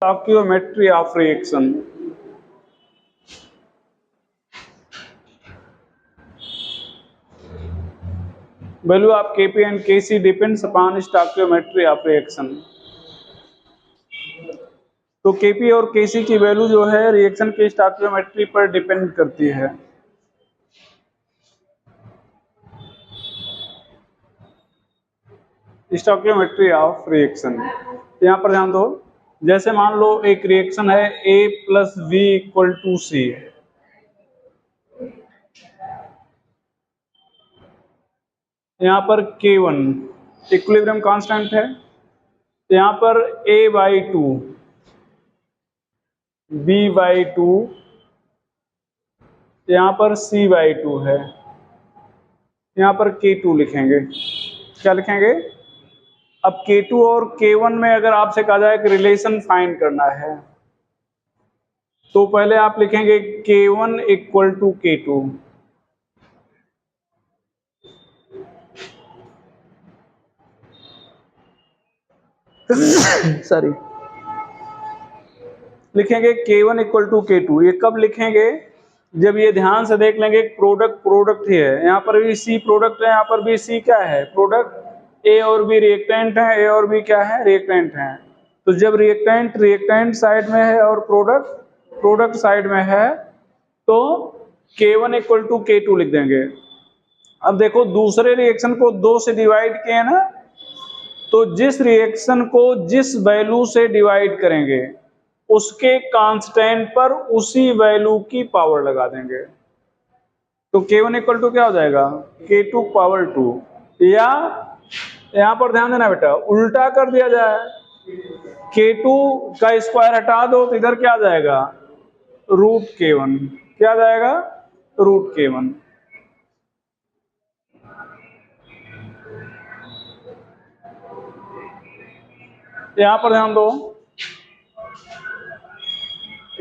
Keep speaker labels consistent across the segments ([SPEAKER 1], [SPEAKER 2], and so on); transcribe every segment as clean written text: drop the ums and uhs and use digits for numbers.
[SPEAKER 1] Stoichiometry of reaction. Value of Kp and Kc depends upon stoichiometry of reaction. तो Kp और Kc की value जो है reaction की स्टोइकियोमेट्री पर डिपेंड करती है। स्टोइकियोमेट्री ऑफ रिएक्शन, यहाँ पर ध्यान दो। जैसे मान लो एक रिएक्शन है A + B = C, यहाँ पर K1 इक्विलिब्रियम कांस्टेंट है, यहाँ पर A/2 B/2, यहाँ पर C/2 है, यहाँ पर K2 लिखेंगे। क्या लिखेंगे? अब K2 और K1 में अगर आपसे कहा जाए कि रिलेशन फाइंड करना है तो पहले आप लिखेंगे K1 = K2। सॉरी, लिखेंगे K1 = K2। ये कब लिखेंगे? जब ये ध्यान से देख लेंगे प्रोडक्ट ही है, यहाँ पर भी C प्रोडक्ट है, यहाँ पर भी C क्या है? प्रोडक्ट। A और B रिएक्टेंट है, A और B क्या है? रिएक्टेंट है। तो जब रिएक्टेंट साइड में है और प्रोडक्ट साइड में है तो K1 = K2 लिख देंगे। अब देखो दूसरे रिएक्शन को 2 से डिवाइड किए ना, तो जिस रिएक्शन को जिस वैल्यू से डिवाइड करेंगे उसके कांस्टेंट पर उसी वैल्यू की पावर लगा देंगे। तो K1 = क्या हो जाएगा? K2⁻²। या यहां पर ध्यान देना बेटा, उल्टा कर दिया जाए, K2 का स्क्वायर हटा दो तो इधर क्या आ जाएगा? √K1। क्या आ जाएगा? √K1। यहां पर ध्यान दो,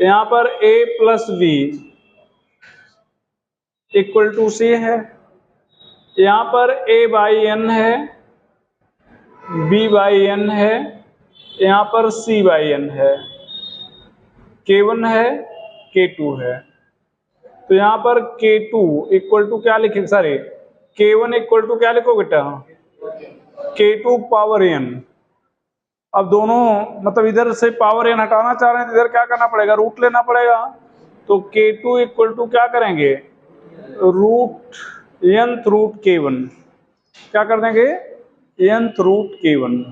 [SPEAKER 1] यहां पर A + B = C है, यहां पर A/N है, B/N है, यहां पर C/N है, K1 है, K2 है। तो यहां पर K2 = क्या लिखेंगे? सॉरी, K1 = क्या लिखो बेटा? K2⁻n। अब दोनों मतलब इधर से पावर n हटाना चाह रहे हैं तो इधर क्या करना पड़ेगा? रूट लेना पड़ेगा। तो K2 = क्या करेंगे? √K1। क्या कर देंगे? √K1।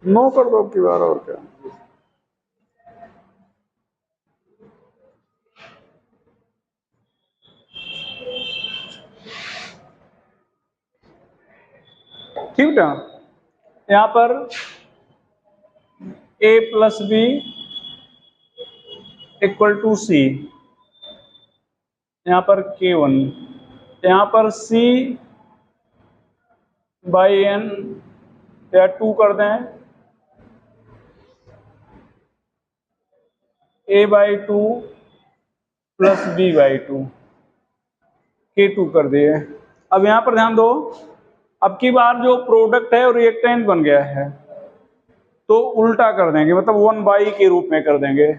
[SPEAKER 1] नो कर दो की बार, और क्या। ठीक बेटा, यहाँ पर A + B = C, यहाँ पर K1, यहाँ पर C/N या 2 कर दें, A/2 + B/2, K2 कर दिए। अब यहाँ पर ध्यान दो, अब की बार जो प्रोडक्ट है वो रिएक्टेंट बन गया है तो उल्टा कर देंगे, मतलब 1/, के रूप में कर देंगे।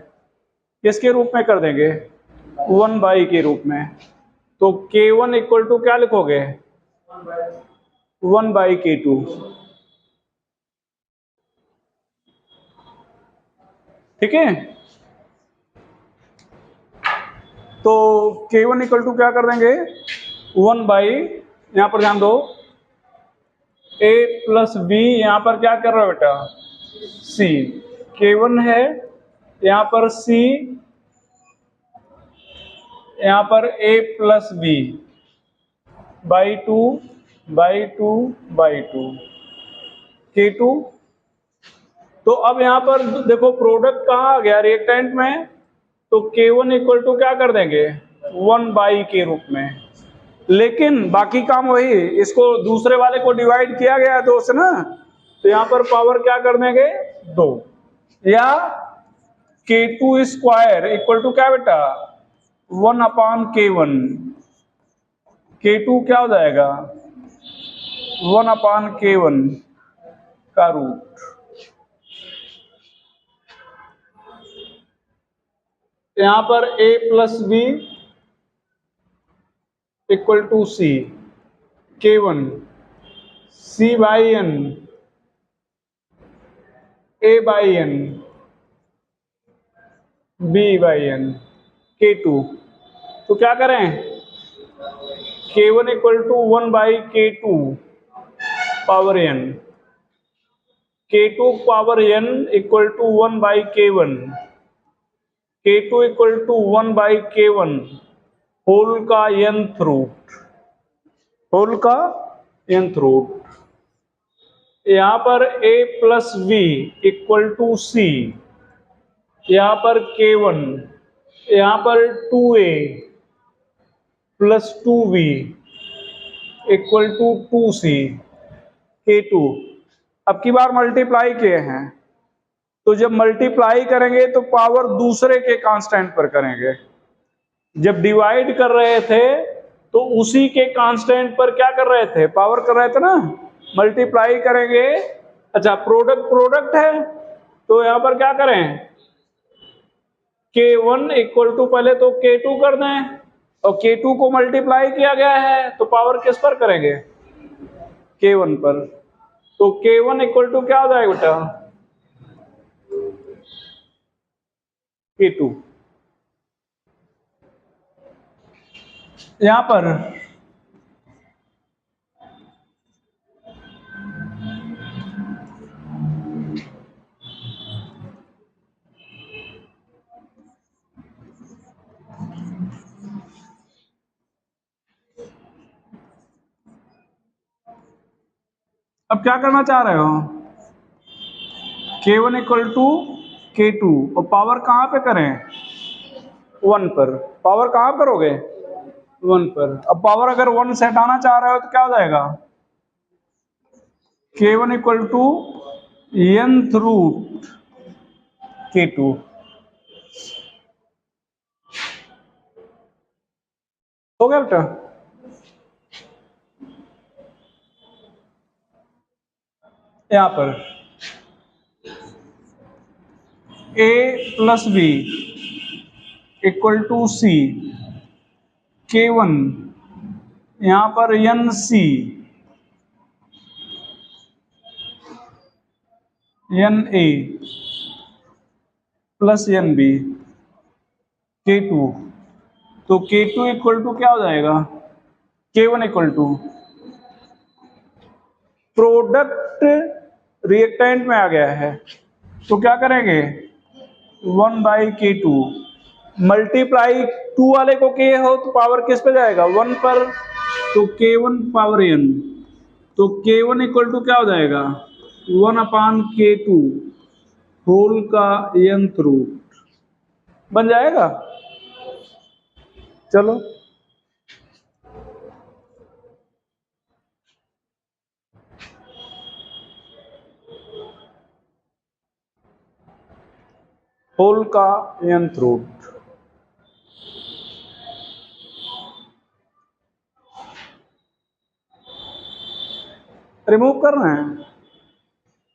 [SPEAKER 1] किसके रूप में कर देंगे? 1/, के रूप में। तो K1 = क्या लिखोगे? 1/K2। ठीक है, तो K1 = क्या कर देंगे? 1/, यहां पर ध्यान दो, A + B, यहां पर क्या कर रहा है बेटा? C। K1 है, यहां पर C, यहां पर A + B /2 K2। तो अब यहां पर देखो प्रोडक्ट कहाँ आ गया? रिएक्टेंट में। तो K1 = क्या कर देंगे? 1/, के रूप में। लेकिन बाकी काम वही, इसको दूसरे वाले को डिवाइड किया गया 2 से ना, तो यहां पर पावर क्या कर देंगे 2, या K2 स्क्वायर इक्वल टू क्या बेटा 1/K1। K2 क्या हो जाएगा 1/K1 का रूट। यहां पर a plus B equal to C, K1 C by N A by N B by N K2। तो क्या करें K1 equal to 1/K2 power N, K2 power N equal to 1/K1, K2 equal to 1/K1 whole का nth root, whole का nth root. यहां पर a plus B equal to C, यहां पर K1, यहां पर 2a plus 2b equal to 2c K2। अब की बार मल्टीप्लाई किए हैं, तो जब मल्टीप्लाई करेंगे तो पावर दूसरे के कांस्टेंट पर करेंगे। जब डिवाइड कर रहे थे तो उसी के कांस्टेंट पर क्या कर रहे थे पावर कर रहे थे ना, मल्टीप्लाई करेंगे। अच्छा प्रोडक्ट प्रोडक्ट है तो यहां पर क्या करें K1 इक्वल टू पहले तो K2 कर दें, और K2 को मल्टीप्लाई किया गया है तो पावर किस पर करेंगे K1 पर। तो K1 इक्वल टू क्या हो जाएगा बेटा K2। यहां पर अब क्या करना चाह रहे हो K1 इक्वल टू K2 और पावर कहां पे करें 1 पर। पावर कहां करोगे 1 पर। अब पावर अगर 1 से हटाना चाह रहे हो तो क्या हो जाएगा K1 equal to nth root K2। हो गया बेटा। यहां पर a plus B equal to C, K1 यहां पर N C N A plus N B K2। तो K2 इक्वल टू क्या हो जाएगा K1 equal to product reactant में आ गया है तो क्या करेंगे 1/K2 मल्टीप्लाई 2 वाले को किए हो तो पावर किस पे जाएगा 1 पर, तो K1 पावर n। तो K1 इक्वल टू क्या हो जाएगा 1/K2 होल का nth रूट बन जाएगा। चलो होल का nth रूट रिमूव कर रहे हैं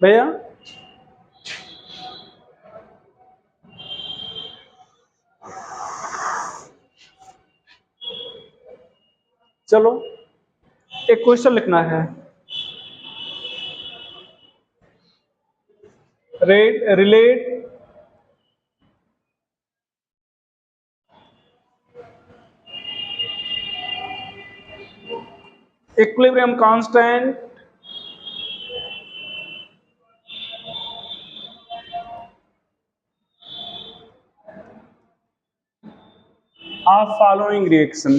[SPEAKER 1] भैया। चलो एक क्वेश्चन लिखना है relate equilibrium constant of following reaction।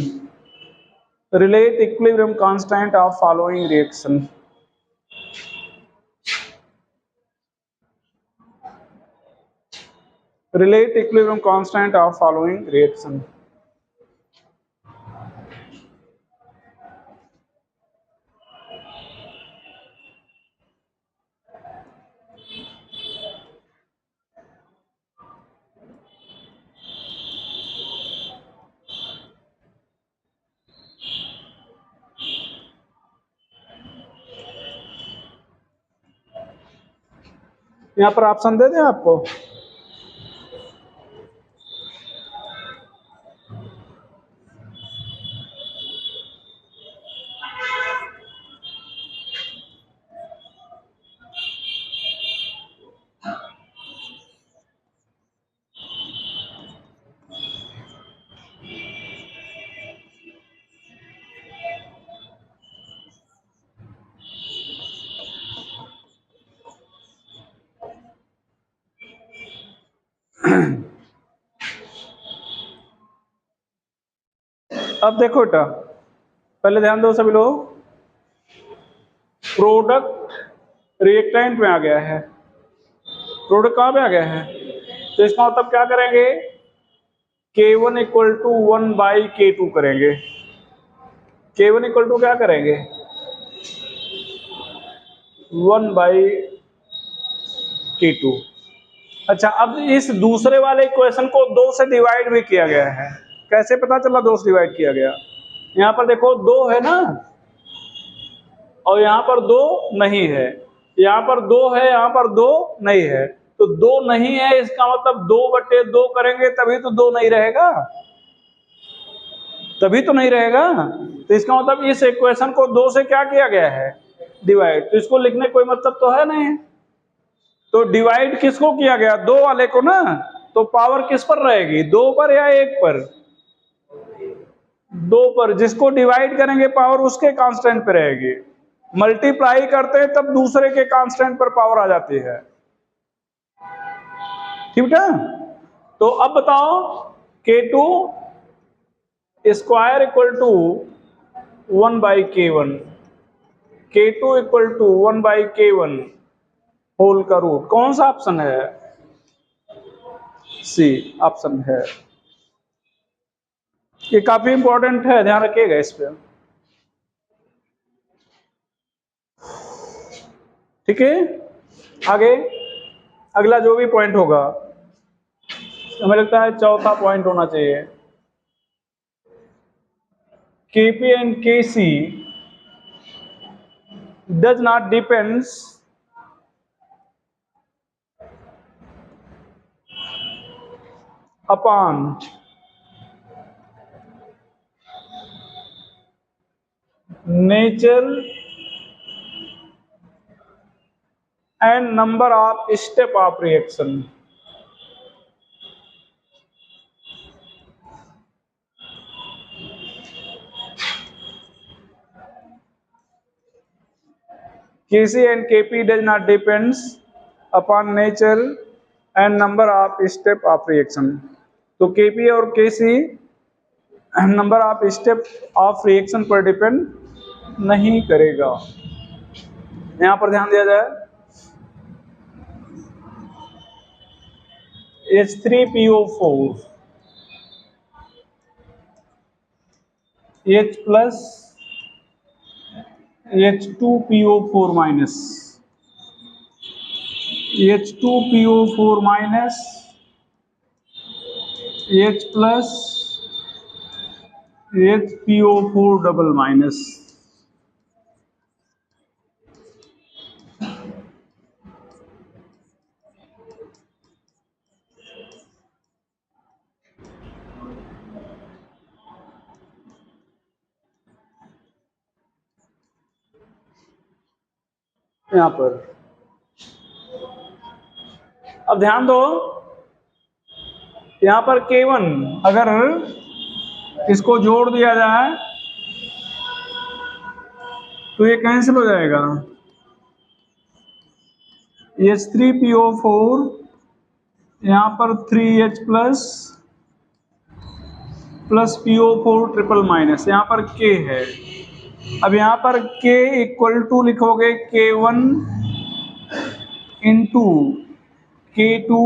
[SPEAKER 1] relate equilibrium constant of following reaction। relate equilibrium constant of following reaction। यहाँ पर ऑप्शन दे दें आपको। अब देखो बेटा, पहले ध्यान दो सभी लोग, प्रोडक्ट रिएक्टेंट में आ गया है, प्रोडक्ट कहाँ पे आ गया है, तो इसका मतलब क्या करेंगे, K1 equal to 1 by K2 करेंगे। K1 इक्वल टू क्या करेंगे, 1 बाई K2। अच्छा, अब इस दूसरे वाले इक्वेशन को 2 से डिवाइड भी किया गया है। कैसे पता चला 2 से डिवाइड किया गया, यहाँ पर देखो 2 है ना, और यहाँ पर 2 नहीं है, यहाँ पर 2 है, यहाँ पर 2 नहीं है, तो 2 नहीं है, इसका मतलब 2/2 करेंगे तभी तो 2 नहीं रहेगा, तभी तो नहीं रहेगा। तो इसका मतलब इस इक्वेशन को 2 से क्या किया गया है, डिवाइड। तो इसको लिखने कोई मतलब तो है नहीं, तो डिवाइड किसको किया गया, 2 वाले को ना, तो पावर किस पर रहेगी, 2 पर या 1 पर, 2 पर। जिसको डिवाइड करेंगे पावर उसके कांस्टेंट पे रहेगी, मल्टीप्लाई करते हैं तब दूसरे के कांस्टेंट पर पावर आ जाती है, ठीक है। तो अब बताओ, K2 square equal to 1 by K1, K2 equal to 1 by K1 whole का रूट, कौन सा ऑप्शन है, सी ऑप्शन है। ये काफी इंपॉर्टेंट है, ध्यान रखिएगा इस पे, ठीक है। आगे अगला जो भी पॉइंट होगा, हमें लगता है चौथा पॉइंट होना चाहिए, Kp and Kc does not depends upon nature and number of step of reaction। Kc and Kp does not depends upon nature and number of step of reaction। तो Kp और Kc number of step of reaction पर depend नहीं करेगा। यहां पर ध्यान दिया जाए, H3PO4 H plus H2PO4 minus, H2PO4 minus H plus HPO4 double minus. यहां पर अब ध्यान दो, यहां पर K1 अगर इसको जोड़ दिया जाए तो ये कैंसिल हो जाएगा, H3PO4 यहां पर 3H plus PO4 triple minus, यहां पर K है। अब यहां पर K इक्वल टू लिखोगे K1 into K2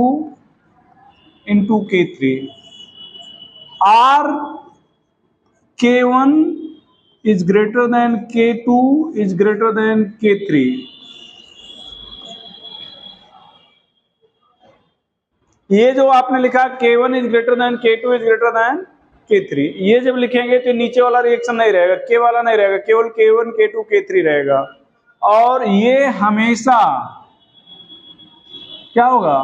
[SPEAKER 1] into K3, और K1 is greater than K2 is greater than K3। ये जो आपने लिखा K1 is greater than K2 is greater than K3, ये जब लिखेंगे तो नीचे वाला रिएक्शन नहीं रहेगा, K वाला नहीं रहेगा, केवल K1 K2 K3 रहेगा। और ये हमेशा क्या होगा?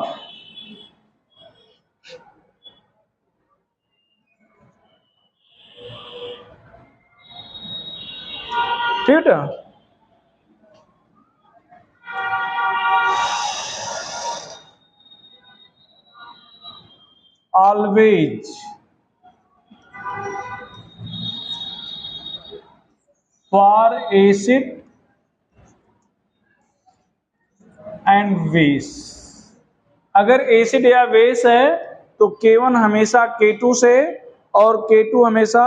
[SPEAKER 1] ठीक है, always for acid and base. अगर एसिड या बेस है तो K1 हमेशा K2 से और K2 हमेशा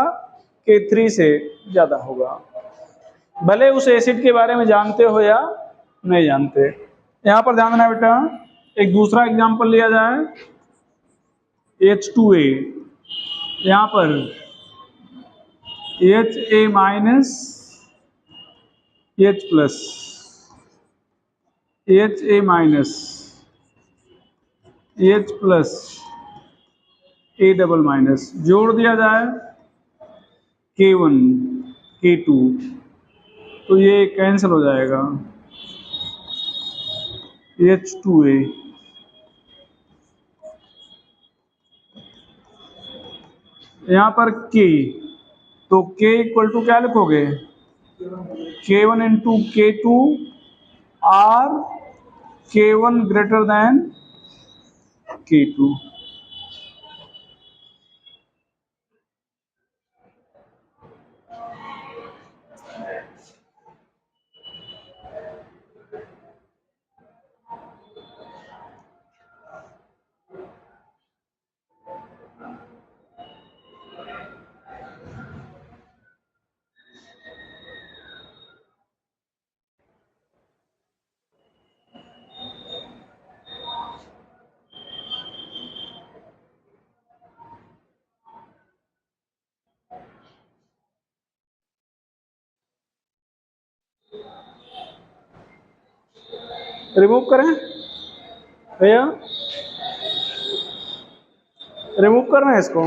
[SPEAKER 1] K3 से ज्यादा होगा, भले उस एसिड के बारे में जानते हो या नहीं जानते। यहां पर ध्यान देना बेटा, एक दूसरा एग्जांपल लिया जाए, H2A, यहां पर Ha minus H plus, Ha minus H plus A double minus, जोड़ दिया जाए K1 K2 तो ये कैंसिल हो जाएगा, H2A। यहां पर K, तो K इक्वल टू क्या लिखोगे? K1 इंटू K2 और K1 greater than K2। Remove करें भैया, रिमूव करना है इसको।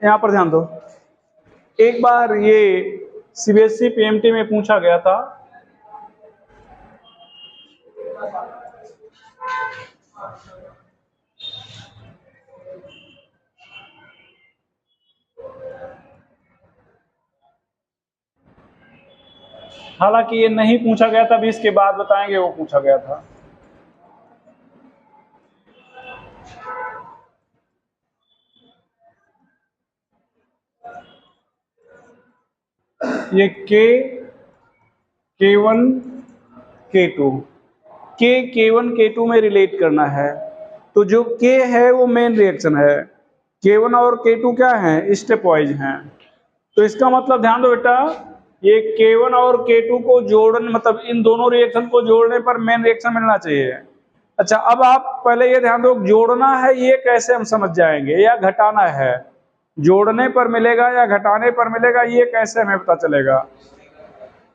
[SPEAKER 1] यहां पर ध्यान दो, एक बार ये सीबीएसई पीएमटी में पूछा गया था, हालांकि ये नहीं पूछा गया था, 20 के बाद बताएंगे, वो पूछा गया था। ये K1 K2, K1 K2 में रिलेट करना है, तो जो K है वो मेन रिएक्शन है, K1 और K2 क्या है? स्टेप वाइज हैं। तो इसका मतलब ध्यान दो बेटा, ये K1 और K2 को जोड़ने, मतलब इन दोनों रिएक्शन को जोड़ने पर मेन रिएक्शन मिलना चाहिए। अच्छा, अब आप पहले ये ध्यान दो, जोड़ना है ये कैसे हम समझ जाएंगे, या घटाना है, जोड़ने पर मिलेगा या घटाने पर मिलेगा, ये कैसे हमें पता चलेगा?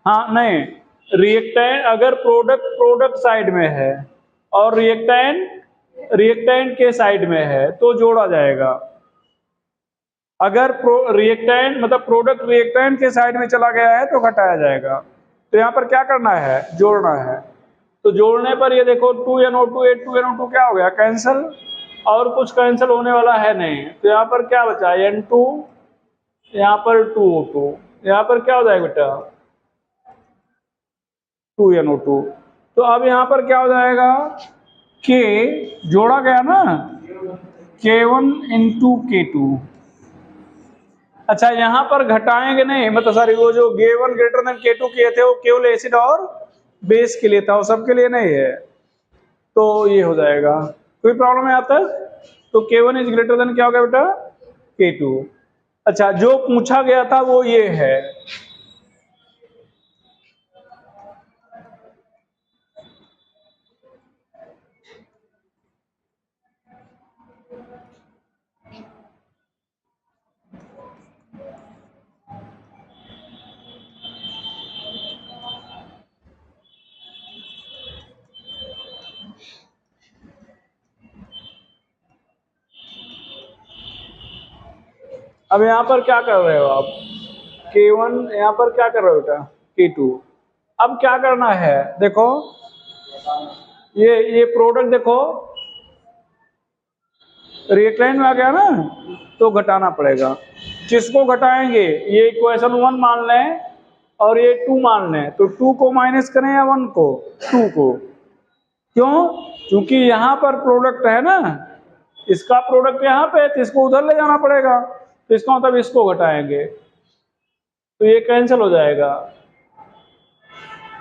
[SPEAKER 1] हाँ नहीं, रिएक्टेंट अगर प्रोडक्ट साइड में है और रिएक्टेंट के साइड में है तो जोड़ा जाएगा। अगर रिएक्टेंट मतलब प्रोडक्ट रिएक्टेंट के साइड में चला गया है तो घटाया जाएगा। तो यहाँ पर क्या करना है? जोड़ना है। तो जोड़ने पर ये देखो 2NO2 2NO2 क्या हो गया? कैंसिल, और कुछ कैंसिल होने वाला है नहीं, तो यहाँ पर क्या बचा? N2, यहाँ पर 2O2, यहाँ पर क्या हो जाएगा बेटा? 2NO2। तो अब यहाँ पर क्या हो जाएगा? K जोड़ा गया ना, K1 इंटू K2। अच्छा, यहां पर घटाएंगे नहीं, मतलब सॉरी, वो जो K1 ग्रेटर देन K2 किए थे वो केवल एसिड और बेस के लिए था, वो सबके लिए नहीं है। तो ये हो जाएगा, कोई प्रॉब्लम है यहाँ तक? तो K1 इज ग्रेटर देन क्या हो गया बेटा? K2। अच्छा, जो पूछा गया था वो ये है, अब यहाँ पर क्या कर रहे हो आप? K1 यहाँ पर क्या कर रहे हो बेटा? K2। अब क्या करना है देखो, ये प्रोडक्ट देखो रिएक्टेंट में आ गया ना, तो घटाना पड़ेगा। किसको घटाएंगे, ये इक्वेशन 1 मान लें और ये 2 मान लें, तो 2 को माइनस करें या 1 को? 2 को। क्यों? क्योंकि यहां पर प्रोडक्ट है ना, इसका प्रोडक्ट यहां पे है तो इसको उधर ले जाना पड़ेगा, तो इसका मतलब इसको घटाएंगे, तो ये कैंसिल हो जाएगा।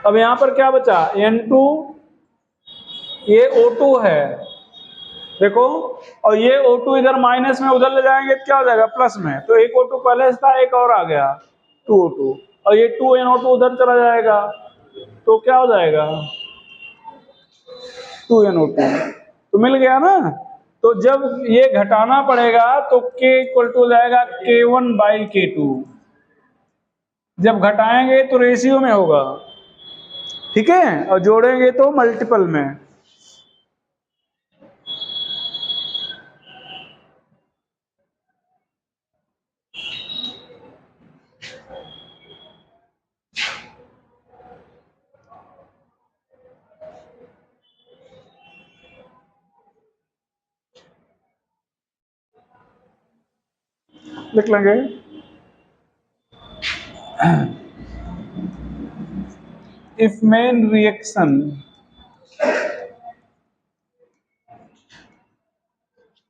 [SPEAKER 1] अब यहां पर क्या बचा, N2, ये O2 है देखो, और ये O2 इधर माइनस में उधर ले जाएंगे तो क्या हो जाएगा, प्लस में। तो एक O2 पहले से था, एक और आ गया 2O2, और ये 2NO2 उधर चला जाएगा, तो क्या हो जाएगा 2NO2, तो मिल गया ना। तो जब ये घटाना पड़ेगा तो K इक्वल टू हो जाएगा K1/K2। जब घटाएंगे तो रेशियो में होगा, ठीक है, और जोड़ेंगे तो मल्टीपल में। लिख लेंगे if main reaction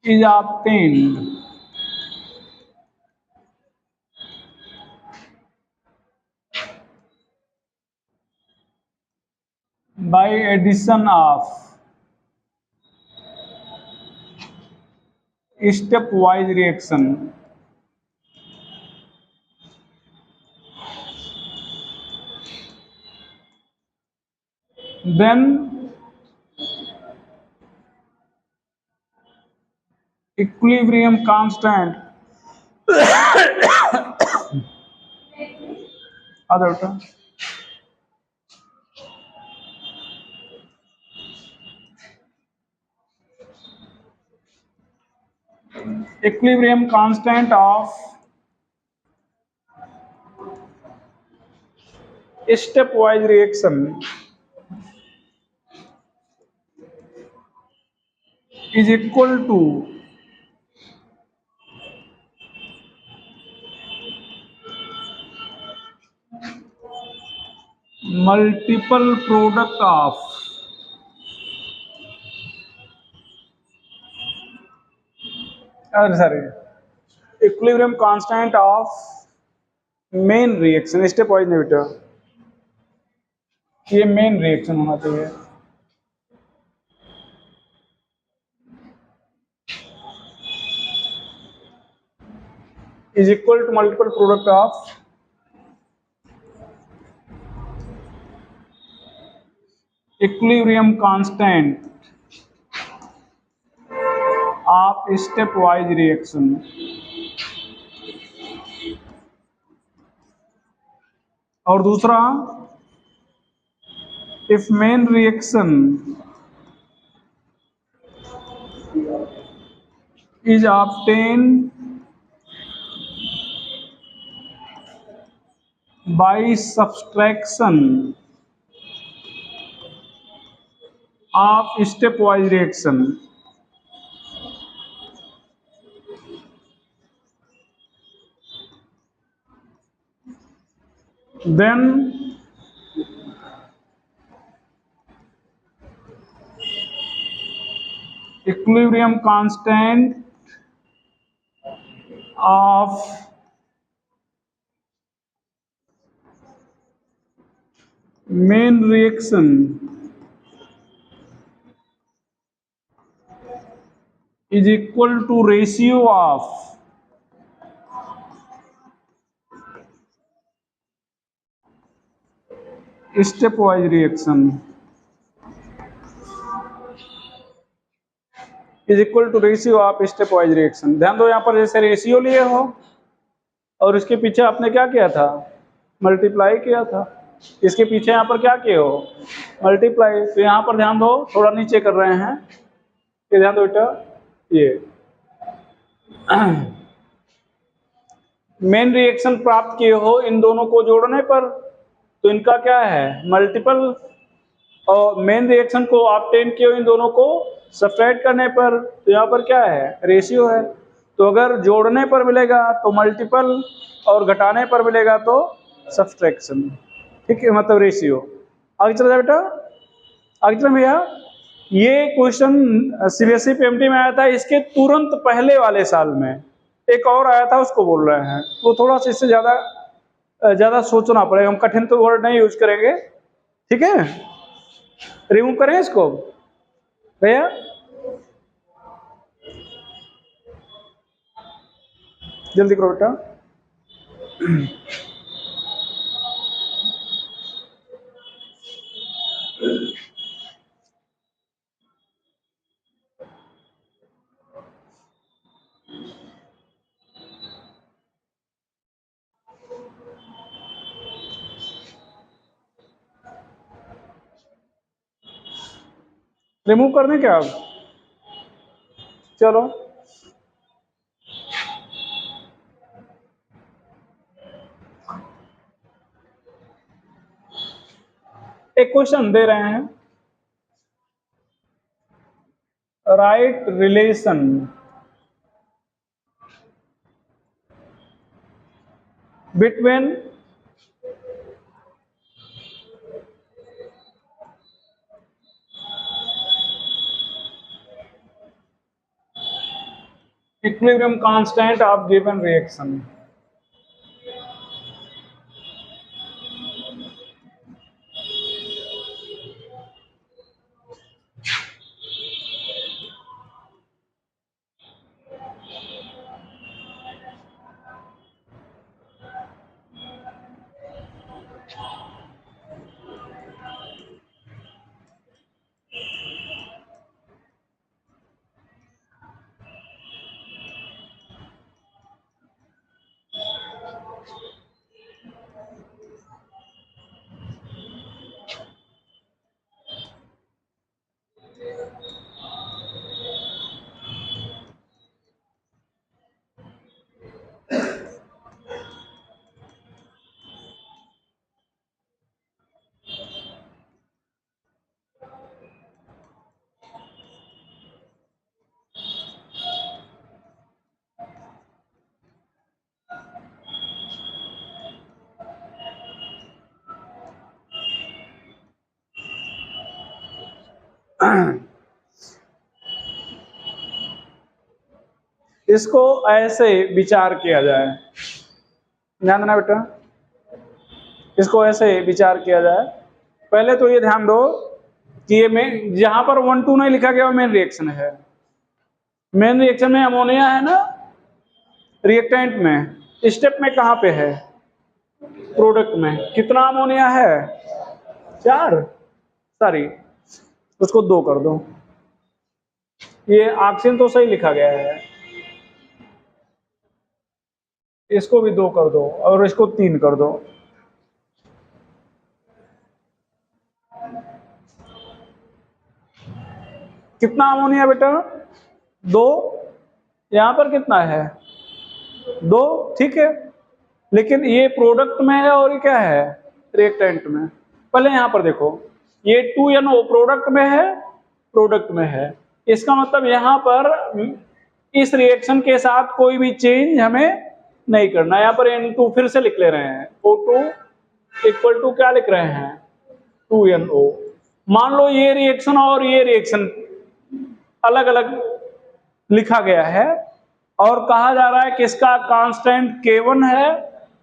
[SPEAKER 1] is obtained by addition of stepwise reaction, then equilibrium constant other term equilibrium constant of stepwise reaction is equal to multiple product of sorry equilibrium constant of main reaction stepwise नहीं बेटा, ये main reaction होना चाहिए। Is equal to multiple product of equilibrium constant of step wise reaction. और दूसरा, if main reaction is obtained by subtraction of stepwise reaction, then equilibrium constant of main reaction is equal to ratio of stepwise reaction is equal to ratio of stepwise reaction। ध्यान दो, यहां पर जैसे ratio लिए हो और इसके पीछे आपने क्या किया था, मल्टीप्लाई किया था, इसके पीछे यहाँ पर क्या किए हो, मल्टीप्लाई। तो यहाँ पर ध्यान दो, थोड़ा नीचे कर रहे हैं, ये ध्यान दो बेटा, ये मेन रिएक्शन प्राप्त किए हो इन दोनों को जोड़ने पर, तो इनका क्या है, मल्टीपल और मेन रिएक्शन को ऑब्टेन किए इन दोनों को सब्ट्रैक्ट करने पर, तो यहाँ पर क्या है, रेशियो है। तो अगर जोड़ने पर मिलेगा तो मल्टीपल, और घटाने पर मिलेगा तो सब्सट्रैक्शन। ठीक है, मतलब रेशियो। आगे चला जाए बेटा, आगे चला भैया। ये क्वेश्चन सीबीएसई पीएमटी में आया था, इसके तुरंत पहले वाले साल में एक और आया था, उसको बोल रहे हैं। तो थोड़ा सा इससे ज्यादा सोचना पड़ेगा, हम कठिन तो वर्ड नहीं यूज करेंगे। ठीक है, रिमूव करें इसको भैया। जल्दी करो बेटा। रिमूव कर दें क्या अब? चलो, एक क्वेश्चन दे रहे हैं, right relation between equilibrium constant of given reaction। इसको ऐसे विचार किया जाए, ध्यान देना बेटा, इसको ऐसे विचार किया जाए। पहले तो ये ध्यान दो कि ये मेन, जहां पर 1,2 नहीं लिखा गया वो मेन रिएक्शन है। मेन रिएक्शन में अमोनिया है ना, रिएक्टेंट में, स्टेप में कहां पे है, प्रोडक्ट में। कितना अमोनिया है, 4, सॉरी उसको 2 कर दो। ये ऑक्सीजन तो सही लिखा गया है, इसको भी 2 कर दो और इसको 3 कर दो। कितना अमोनिया बेटा, 2। यहां पर कितना है, 2। ठीक है, लेकिन ये प्रोडक्ट में है और ये क्या है, रिएक्टेंट में। पहले यहां पर देखो, ये 2NO प्रोडक्ट में है, प्रोडक्ट में है। इसका मतलब यहां पर इस रिएक्शन के साथ कोई भी चेंज हमें नहीं करना। यहां पर N2 फिर से लिख ले रहे हैं, O2 इक्वल टू क्या लिख रहे हैं, 2NO। मान लो ये रिएक्शन और ये रिएक्शन अलग अलग लिखा गया है, और कहा जा रहा है कि इसका कांस्टेंट K1 है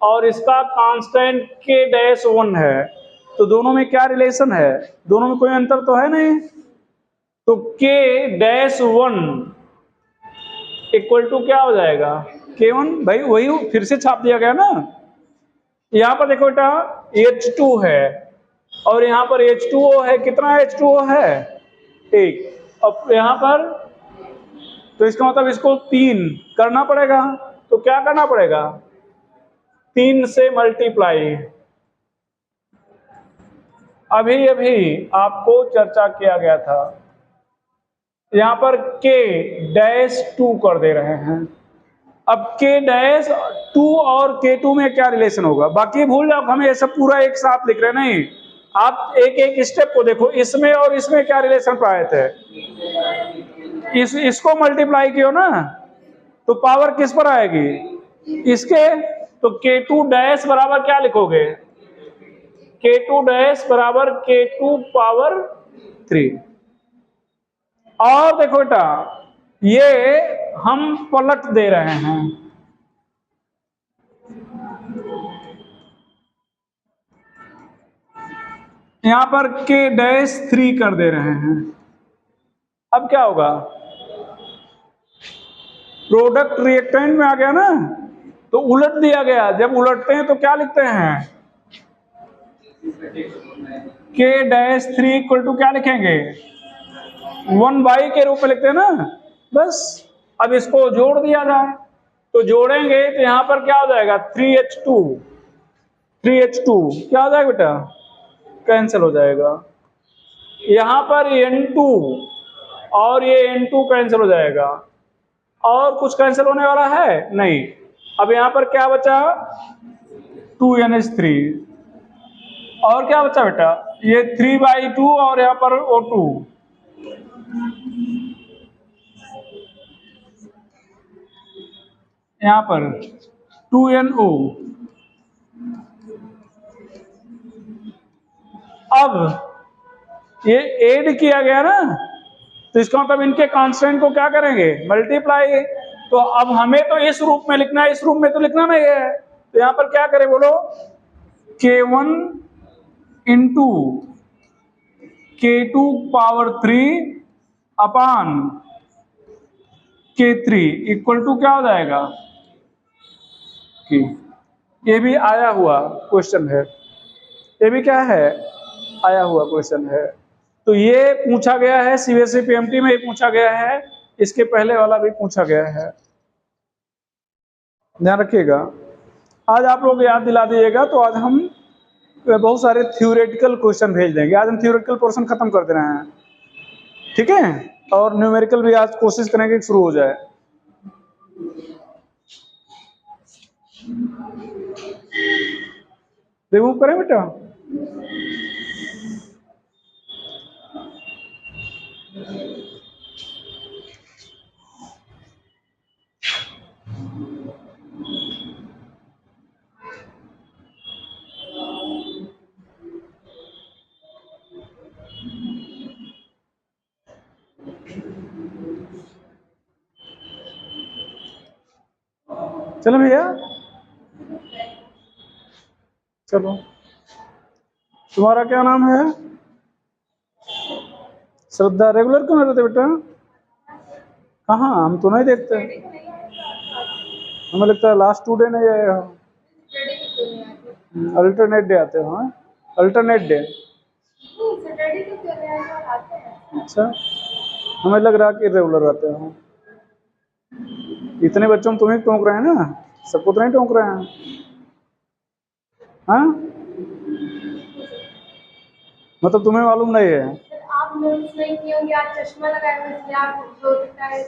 [SPEAKER 1] और इसका कांस्टेंट K-1 है। तो दोनों में क्या रिलेशन है, दोनों में कोई अंतर तो है नहीं। तो K-1 इक्वल टू क्या हो जाएगा, K1। भाई वही फिर से छाप दिया गया ना। यहां पर देखो बेटा, H2 है और यहां पर H2O है। कितना H2O है, 1। अब यहां पर तो इसका मतलब इसको 3 करना पड़ेगा। तो क्या करना पड़ेगा, 3 से मल्टीप्लाई। अभी अभी आपको चर्चा किया गया था, यहां पर K-2 कर दे रहे हैं। अब K-2 और K2 में क्या रिलेशन होगा, बाकी भूल जाओ, हमें ये सब पूरा एक साथ लिख रहे नहीं। आप एक एक स्टेप को देखो, इसमें और इसमें क्या रिलेशन प्रायत है, इसको मल्टीप्लाई कियो ना तो पावर किस पर आएगी, इसके। तो K2 डैश बराबर क्या लिखोगे, K2 डैश बराबर K2 पावर 3। और देखो बेटा, ये हम पलट दे रहे हैं, यहां पर K डैश 3 कर दे रहे हैं। अब क्या होगा, प्रोडक्ट रिएक्टेंट में आ गया ना, तो उलट दिया गया। जब उलटते हैं तो क्या लिखते हैं, K डैश 3 इक्वल टू क्या लिखेंगे, 1 के रूप में लिखते हैं ना, बस। अब इसको जोड़ दिया जाए, तो जोड़ेंगे तो यहां पर क्या हो जाएगा, 3H2 क्या हो जाएगा बेटा, कैंसिल हो जाएगा। यहां पर N2 और ये N2 कैंसिल हो जाएगा, और कुछ कैंसिल होने वाला है नहीं। अब यहां पर क्या बचा, 2NH3, और क्या बचा बेटा, ये 3/2 और यहां पर O2, यहां पर 2NO। अब ये ऐड किया गया ना, तो इसका मतलब इनके कांस्टेंट को क्या करेंगे, मल्टीप्लाई। तो अब हमें तो इस रूप में लिखना है, इस रूप में तो लिखना नहीं है, तो यहां पर क्या करें बोलो, K1 into K2 power 3 upon K3 equal to क्या हो जाएगा, ये भी आया हुआ क्वेश्चन है, ये भी क्या है, आया हुआ क्वेश्चन है। तो ये पूछा गया है सीबीएसई पीएमटी में, ये पूछा गया है, इसके पहले वाला भी पूछा गया है, ध्यान रखिएगा। आज आप लोग याद दिला दीजिएगा, तो आज हम बहुत सारे थ्योरेटिकल क्वेश्चन भेज देंगे। आज हम थ्योरेटिकल पोर्शन खत्म कर दे रहे हैं, ठीक है, और न्यूमेरिकल भी आज कोशिश करेंगे कि शुरू हो जाए। रिमूव करें बेटा, चलो भैया, चलो। तुम्हारा क्या नाम है, श्रद्धा। रेगुलर क्यों नहीं रहते बेटा, कहाँ, हम तो नहीं देखते, हमें लगता है लास्ट 2 डे नहीं आए हो, अल्टरनेट डे आते हो, अल्टरनेट डे, अच्छा, हमें लग रहा कि रेगुलर आते हो। इतने बच्चों में तुम्हें टोंक रहे हैं ना, सबको तो नहीं टोंक रहे हैं, हाँ, मतलब तुम्हें मालूम नहीं है,
[SPEAKER 2] आप नोट्स नहीं किए होंगे, आप चश्मा लगाए हुए इसलिए आप हो सकता है।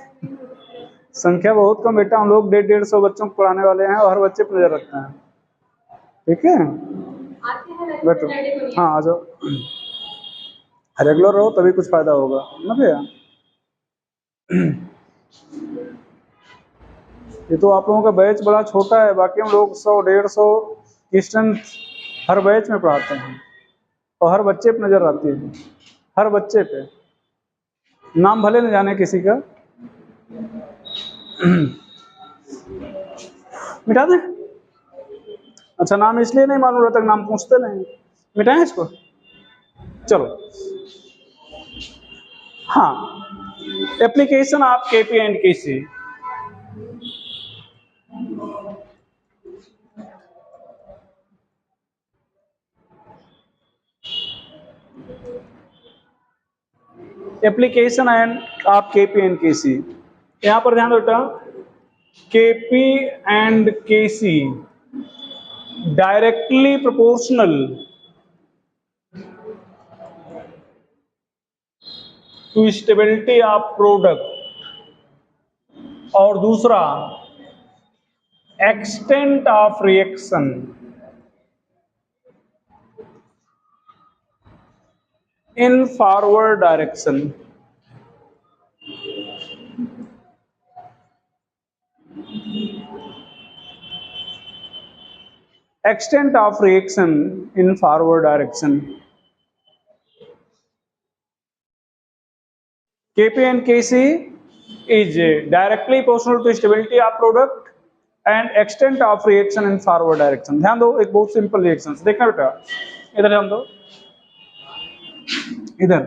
[SPEAKER 1] संख्या बहुत कम बेटा, हम लोग 150 बच्चों को पढ़ाने वाले हैं, और हर बच्चे पर नजर रखते हैं, ठीक है, बैठो, हाँ आ जाओ, रेगुलर रहो तभी कुछ फायदा होगा ना भैया। ये तो आप लोगों का बैच बड़ा छोटा है, बाकी हम लोग 100-150 की स्ट्रेंथ हर बैच में पढ़ाते हैं, और हर बच्चे पे नजर आती है, हर बच्चे पे, नाम भले न जाने किसी का, मिटा दे। अच्छा, नाम इसलिए नहीं मालूम रहता, नाम पूछते नहीं, मिटाएं इसको, चलो। हाँ, application of KP and KC, application and of KP and KC, यहां पर ध्यान दो बेटा, KP and KC directly proportional to stability of product, और दूसरा extent of reaction, in forward direction. Extent of reaction in forward direction. Kp and Kc is directly proportional to stability of product and extent of reaction in forward direction. ध्यान दो, एक बहुत simple reaction देखना बेटा, इधर ध्यान दो, इधर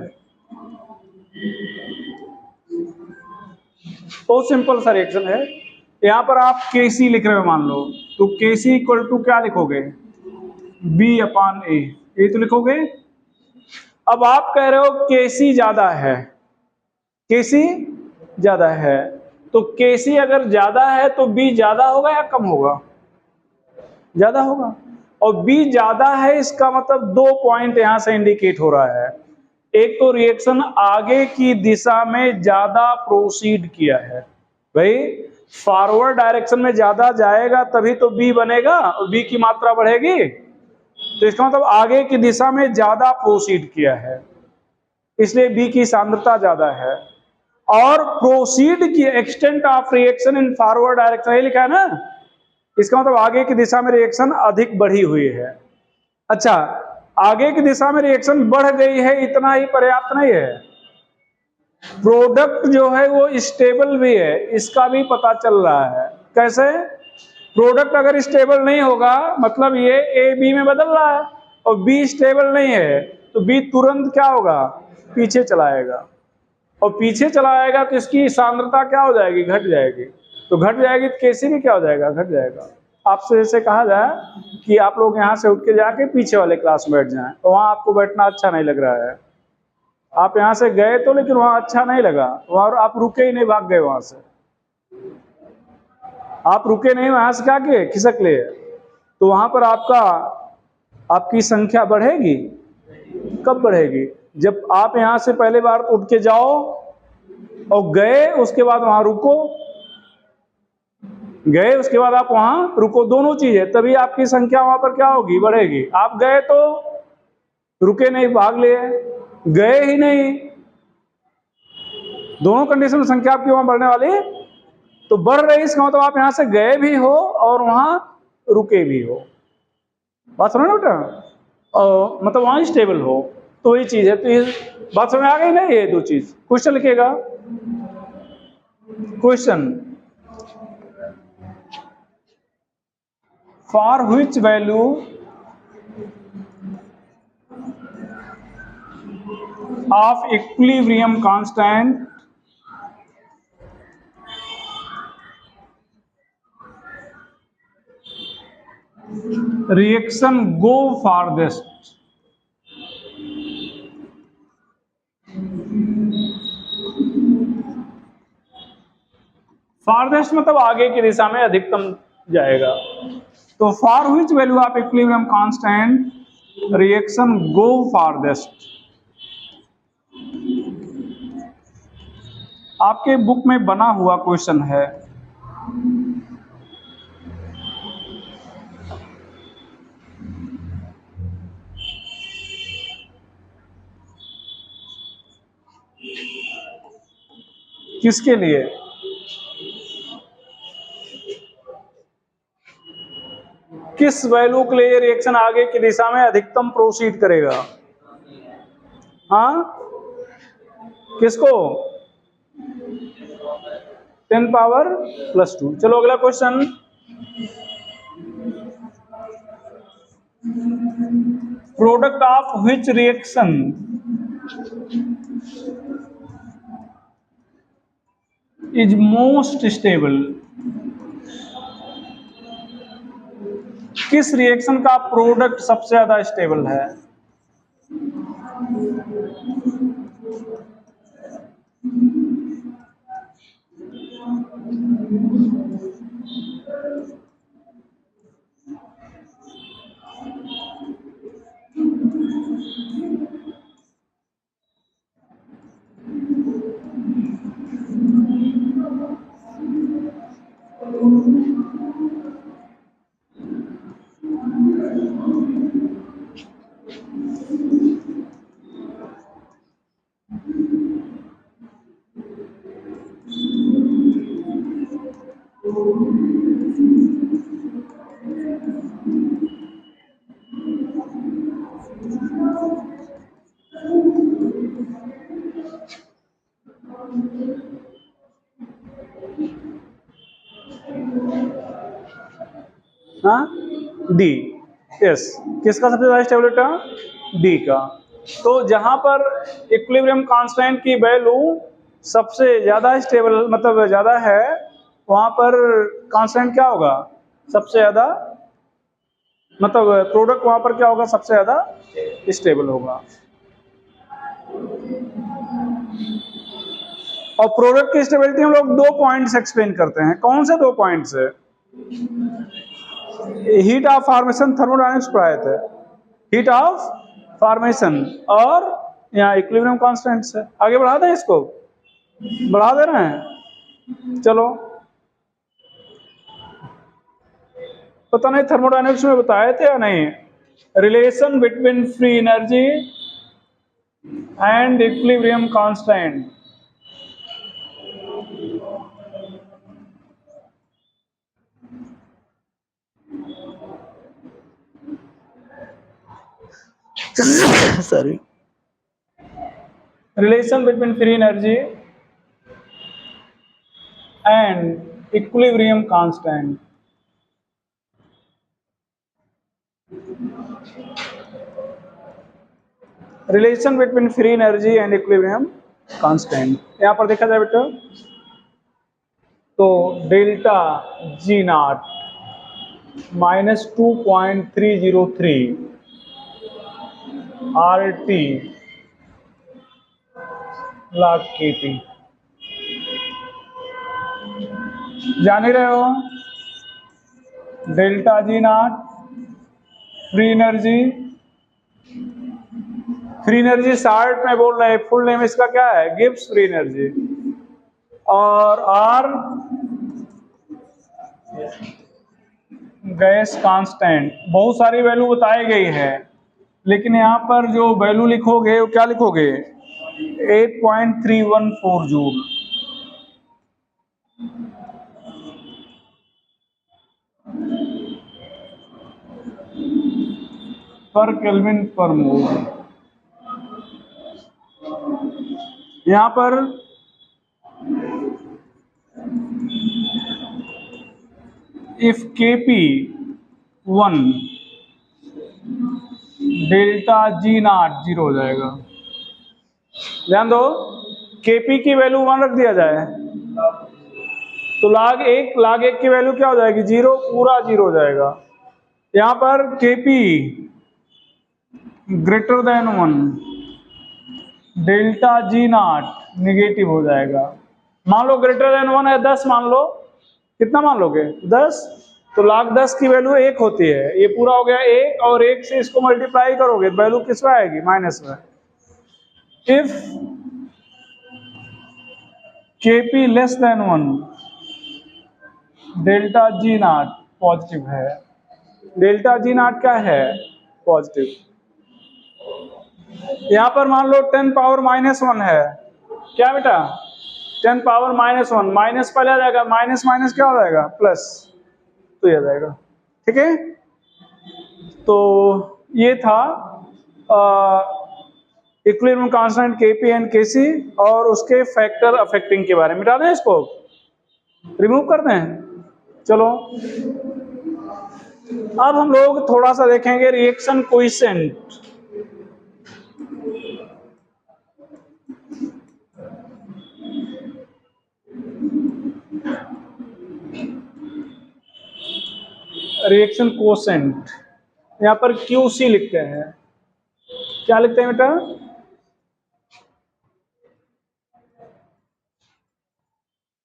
[SPEAKER 1] बहुत सिंपल सा रिएक्शन है। यहां पर आप Kc लिख रहे हो मान लो, तो Kc इक्वल टू क्या लिखोगे, B अपान ए, ये तो लिखोगे। अब आप कह रहे हो Kc ज्यादा है, Kc ज्यादा है, तो Kc अगर ज्यादा है तो B ज्यादा होगा या कम होगा, ज्यादा होगा। और B ज्यादा है इसका मतलब दो पॉइंट यहां से इंडिकेट हो रहा है। एक तो रिएक्शन आगे की दिशा में ज्यादा प्रोसीड किया है, भाई फॉरवर्ड डायरेक्शन में ज्यादा जाएगा तभी तो B बनेगा और B की मात्रा बढ़ेगी, तो इसका मतलब आगे की दिशा में ज्यादा प्रोसीड किया है, इसलिए B की सांद्रता ज्यादा है। और प्रोसीड की extent of reaction in forward direction, ये लिखा है ना, इसका मतलब आगे की दिशा में रिएक्शन अधिक बढ़ी हुई है। अच्छा, आगे की दिशा में रिएक्शन बढ़ गई है इतना ही पर्याप्त नहीं है, प्रोडक्ट जो है वो स्टेबल भी है, इसका भी पता चल रहा है। कैसे? प्रोडक्ट अगर स्टेबल नहीं होगा मतलब ये ए बी में बदल रहा है और बी स्टेबल नहीं है, तो बी तुरंत क्या होगा, पीछे चला आएगा, और पीछे चला आएगा तो इसकी सांद्रता क्या हो जाएगी, घट जाएगी, तो घट जाएगी तो Kc भी क्या हो जाएगा, घट जाएगा। आपसे जैसे कहा जाए कि आप लोग यहाँ से उठ के जाके पीछे वाले क्लास में बैठ जाएं, तो वहां आपको बैठना अच्छा नहीं लग रहा है, आप यहाँ से गए तो लेकिन वहां अच्छा नहीं लगा, वहां आप रुके ही नहीं, भाग गए वहां से, आप रुके नहीं, वहां से क्या किए, खिसक लिए, तो वहां पर आपकी संख्या बढ़ेगी। कब बढ़ेगी? जब आप यहां से पहले बार उठ के जाओ और गए, उसके बाद वहां रुको, गए उसके बाद आप वहां रुको, दोनों चीज है, तभी आपकी संख्या वहां पर क्या होगी, बढ़ेगी। आप गए तो रुके नहीं, भाग लिए, गए ही नहीं, दोनों कंडीशन में संख्या आपकी वहां बढ़ने वाली, तो बढ़ रही, इसका मतलब आप यहां से गए भी हो और वहां रुके भी हो, बात समझ ना बेटा, मतलब वहां स्टेबल हो, तो ये चीज है। तो ये बात समझ आ गई ना, ये दो चीज। क्वेश्चन लिखेगा, question, for which value of equilibrium constant reaction go farthest. Farthest मतलब आगे की दिशा में अधिकतम जाएगा, तो for which value of equilibrium constant reaction go farthest. आपके बुक में बना हुआ क्वेश्चन है, किसके लिए, किस वैल्यू के लिए रिएक्शन आगे की दिशा में अधिकतम प्रोसीड करेगा, हाँ किसको, 10⁻²। चलो अगला question, product of which reaction is most stable. किस रिएक्शन का प्रोडक्ट सबसे ज्यादा स्टेबल है, हाँ, डी। यस, किसका सबसे ज्यादा स्टेबल टर्म? डी का। तो जहां पर इक्विलिब्रियम कांस्टेंट की वैल्यू सबसे ज्यादा स्टेबल मतलब ज्यादा है, वहां पर कांस्टेंट क्या होगा? सबसे ज्यादा मतलब प्रोडक्ट वहां पर क्या होगा? सबसे ज्यादा स्टेबल होगा। और प्रोडक्ट की स्टेबिलिटी हम लोग 2 पॉइंट्स एक्सप्लेन करते हैं। कौन से 2 पॉइंट्स है? हीट ऑफ फॉर्मेशन, थर्मोडायनेमिक्स पढ़ाए थे। हीट ऑफ फॉर्मेशन और यहाँ इक्विलिब्रियम कांस्टेंट्स है। आगे बढ़ा दें इसको? बढ़ा दे रहे हैं, चलो। पता नहीं थर्मोडायनेमिक्स में बताए थे या नहीं, relation between free energy and equilibrium constant. Sorry, relation between free energy and equilibrium constant. Relation between free energy and equilibrium constant, यहां पर देखा जाए बेटा तो delta G not -2.303 RT log KT, जान ही रहे हो। Delta G not free energy short में बोल रहे हैं, फुल नेम इसका क्या है? Gibbs free energy. और आर गैस कांस्टेंट। बहुत सारी वैल्यू बताई गई है, लेकिन यहां पर जो वैल्यू लिखोगे वो क्या लिखोगे? 8.314 जूल पर केल्विन पर मोल। यहां पर if Kp 1 delta G not 0 हो जाएगा। ध्यान दो, Kp की वैल्यू 1 रख दिया जाए तो log 1 की वैल्यू क्या हो जाएगी? 0, पूरा 0 हो जाएगा। यहां पर Kp greater than 1 delta G not negative हो जाएगा। मान लो ग्रेटर देन 1 है, 10 मान लो। कितना मान लोगे? 10। तो log 10 की वैल्यू 1 होती है। ये पूरा हो गया 1, और 1 से इसको मल्टीप्लाई करोगे वैल्यू किस में आएगी? माइनस में। If Kp less than 1 delta G not positive है। डेल्टा जी नॉट क्या है? पॉजिटिव। यहां पर मान लो 10 पावर -1 है। क्या बेटा? 10 पावर -1, माइनस पहले आ जाएगा, माइनस माइनस क्या हो जाएगा? प्लस, तो ये आ जाएगा। ठीक है, तो ये था equilibrium constant Kp and Kc और उसके फैक्टर अफेक्टिंग के बारे में। मिटा दें इसको, रिमूव कर दें। चलो, अब हम लोग थोड़ा सा देखेंगे रिएक्शन कोएफिशिएंट। रिएक्शन कोएफिशिएंट यहां पर QC लिखते हैं। क्या लिखते हैं बेटा?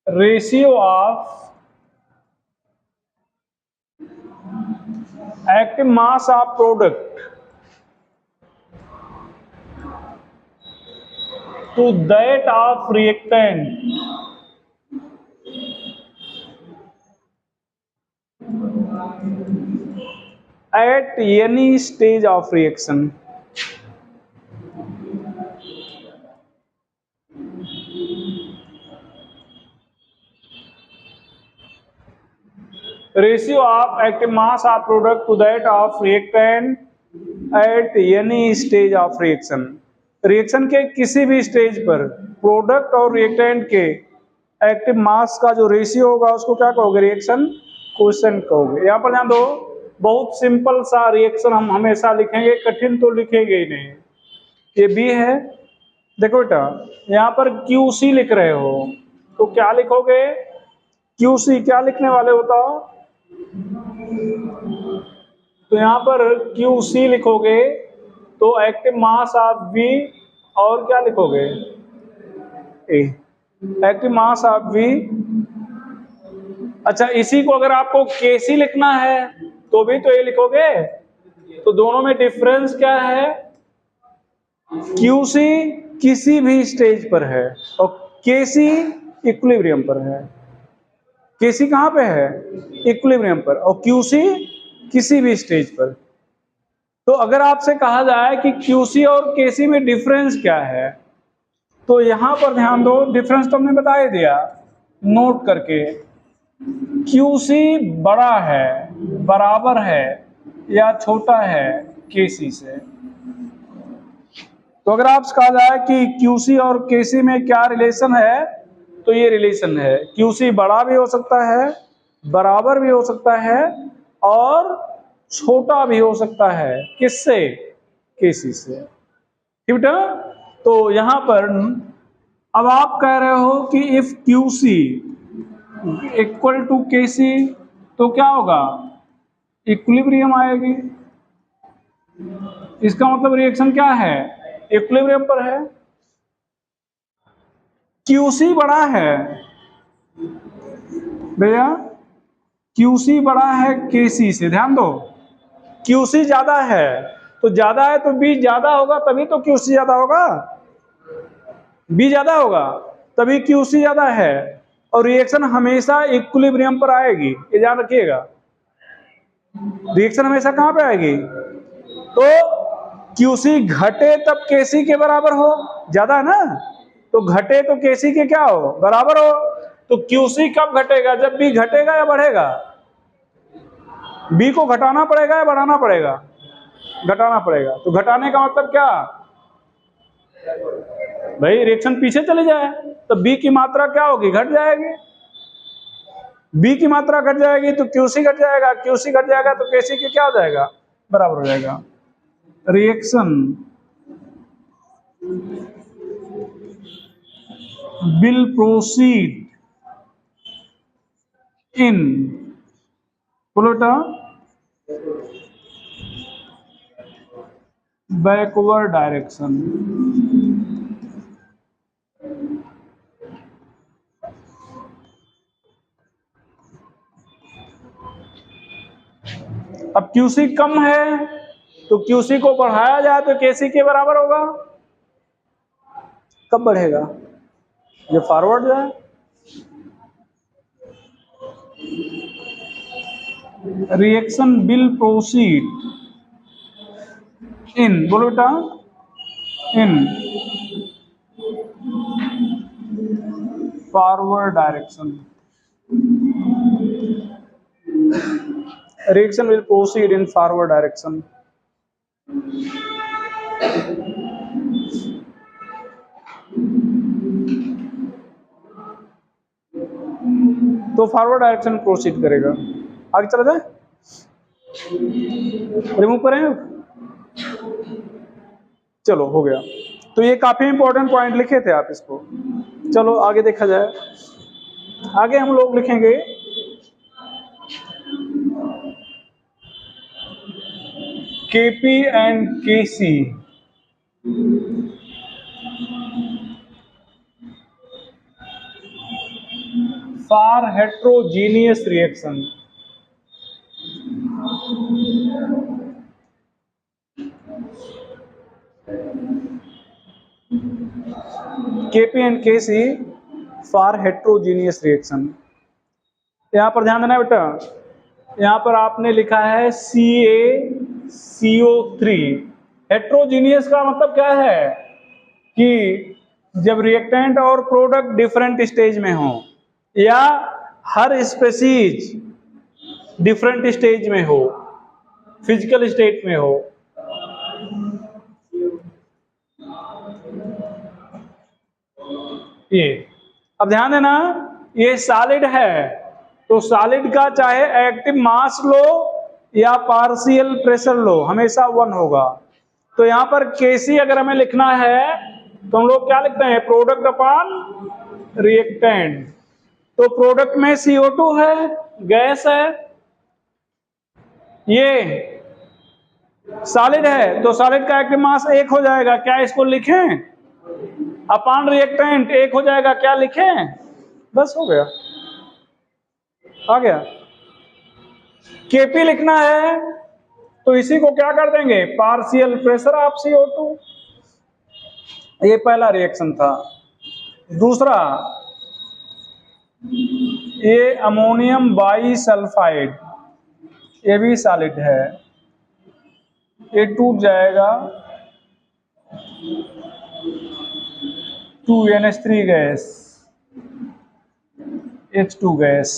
[SPEAKER 1] Ratio of active mass of product to that of reactant at any stage of reaction। Ratio of active mass of product to that of reactant at any stage of reaction. Reaction के किसी भी stage पर product और reactant के active mass का जो ratio होगा उसको क्या कहोगे? रिएक्शन कोएफिशिएंट कहोगे। यहाँ पर ध्यान दो, बहुत सिंपल सा रिएक्शन हम हमेशा लिखेंगे, कठिन तो लिखेंगे ही नहीं। ये बी है, देखो बेटा यहाँ पर QC लिख रहे हो तो क्या लिखोगे? QC क्या लिखने वाले होता? तो यहाँ पर QC लिखोगे तो एक्टिव मास ऑफ V, और क्या लिखोगे? ए, एक्टिव मास ऑफ V। अच्छा, इसी को अगर आपको KC लिखना है तो भी तो ये लिखोगे। तो दोनों में डिफरेंस क्या है? QC किसी भी स्टेज पर है और KC इक्विलिब्रियम पर है। KC कहां पे है? इक्विलिब्रियम पर, और QC किसी भी स्टेज पर। तो अगर आपसे कहा जाए कि QC और KC में डिफरेंस क्या है, तो यहां पर ध्यान दो, डिफरेंस तो हमने बता ही दिया नोट करके। QC बड़ा है, बराबर है या छोटा है KC से। तो अगर आपसे कहा जाए कि QC और KC में क्या रिलेशन है, तो ये रिलेशन है। QC बड़ा भी हो सकता है, बराबर भी हो सकता है और छोटा भी हो सकता है। किससे? KC से। ठीक बेटा? तो यहां पर अब आप कह रहे हो कि if QC equal to KC तो क्या होगा? इक्विलिब्रियम आएगी। इसका मतलब रिएक्शन क्या है? इक्विलिब्रियम पर है। QC बड़ा है भैया, QC बड़ा है KC से। ध्यान दो, QC ज्यादा है तो B ज्यादा होगा, तभी तो QC ज्यादा होगा। B ज्यादा होगा तभी QC ज्यादा है, और रिएक्शन हमेशा इक्विलिब्रियम पर आएगी, ये ध्यान रखिएगा। रिएक्शन हमेशा कहां पे आएगी? तो QC घटे तब KC के बराबर हो, ज्यादा है ना, तो घटे तो KC के क्या हो? बराबर हो। तो QC कब घटेगा? जब B घटेगा या बढ़ेगा? B को घटाना पड़ेगा या बढ़ाना पड़ेगा? घटाना पड़ेगा। तो घटाने का मतलब क्या भाई? रिएक्शन पीछे चले जाए तो B की मात्रा क्या होगी? घट जाएगी। B की मात्रा घट जाएगी तो QC घट जाएगा, QC घट जाएगा तो KC की क्या हो जाएगा? बराबर हो जाएगा। रिएक्शन will proceed in, बोलो बेटा, बैकवर्ड डायरेक्शन। अब QC कम है तो QC को बढ़ाया जाए तो KC के बराबर होगा। कब बढ़ेगा? जब फॉरवर्ड जाए। रिएक्शन विल प्रोसीड इन, बोलो बेटा, in forward direction. Reaction will proceed in forward direction. तो फॉरवर्ड डायरेक्शन प्रोसीड करेगा। आगे चला जाए, रिमूव करें। चलो हो गया। तो ये काफी इंपॉर्टेंट पॉइंट लिखे थे आप इसको। चलो आगे देखा जाए। आगे हम लोग लिखेंगे KP and KC for heterogeneous reaction. KP and KC for heterogeneous reaction. यहां पर ध्यान देना बेटा, यहां पर आपने लिखा है CaCO3। हेट्रोजीनियस का मतलब क्या है कि जब रिएक्टेंट और प्रोडक्ट डिफरेंट स्टेज में हो, या हर स्पेसीज डिफरेंट स्टेज में हो, फिजिकल स्टेट में हो। ये अब ध्यान देना, ये सॉलिड है तो सॉलिड का चाहे एक्टिव मास लो या पार्शियल प्रेशर लो, हमेशा 1 होगा। तो यहां पर केसी अगर हमें लिखना है तो हम लोग क्या लिखते हैं, प्रोडक्ट अपॉन रिएक्टेंट। तो प्रोडक्ट में CO2 है, गैस है, ये सॉलिड है तो सॉलिड का एक्टिव मास 1 हो जाएगा, क्या इसको लिखें, अपॉन रिएक्टेंट 1 हो जाएगा, क्या लिखें, बस हो गया, आ गया। केपी लिखना है तो इसी को क्या कर देंगे, पार्शियल प्रेशर ऑफ CO2। ये पहला रिएक्शन था। दूसरा, ये अमोनियम बाईसल्फाइड, ये भी सॉलिड है, ये टूट जाएगा 2NH3 gas, H2 gas.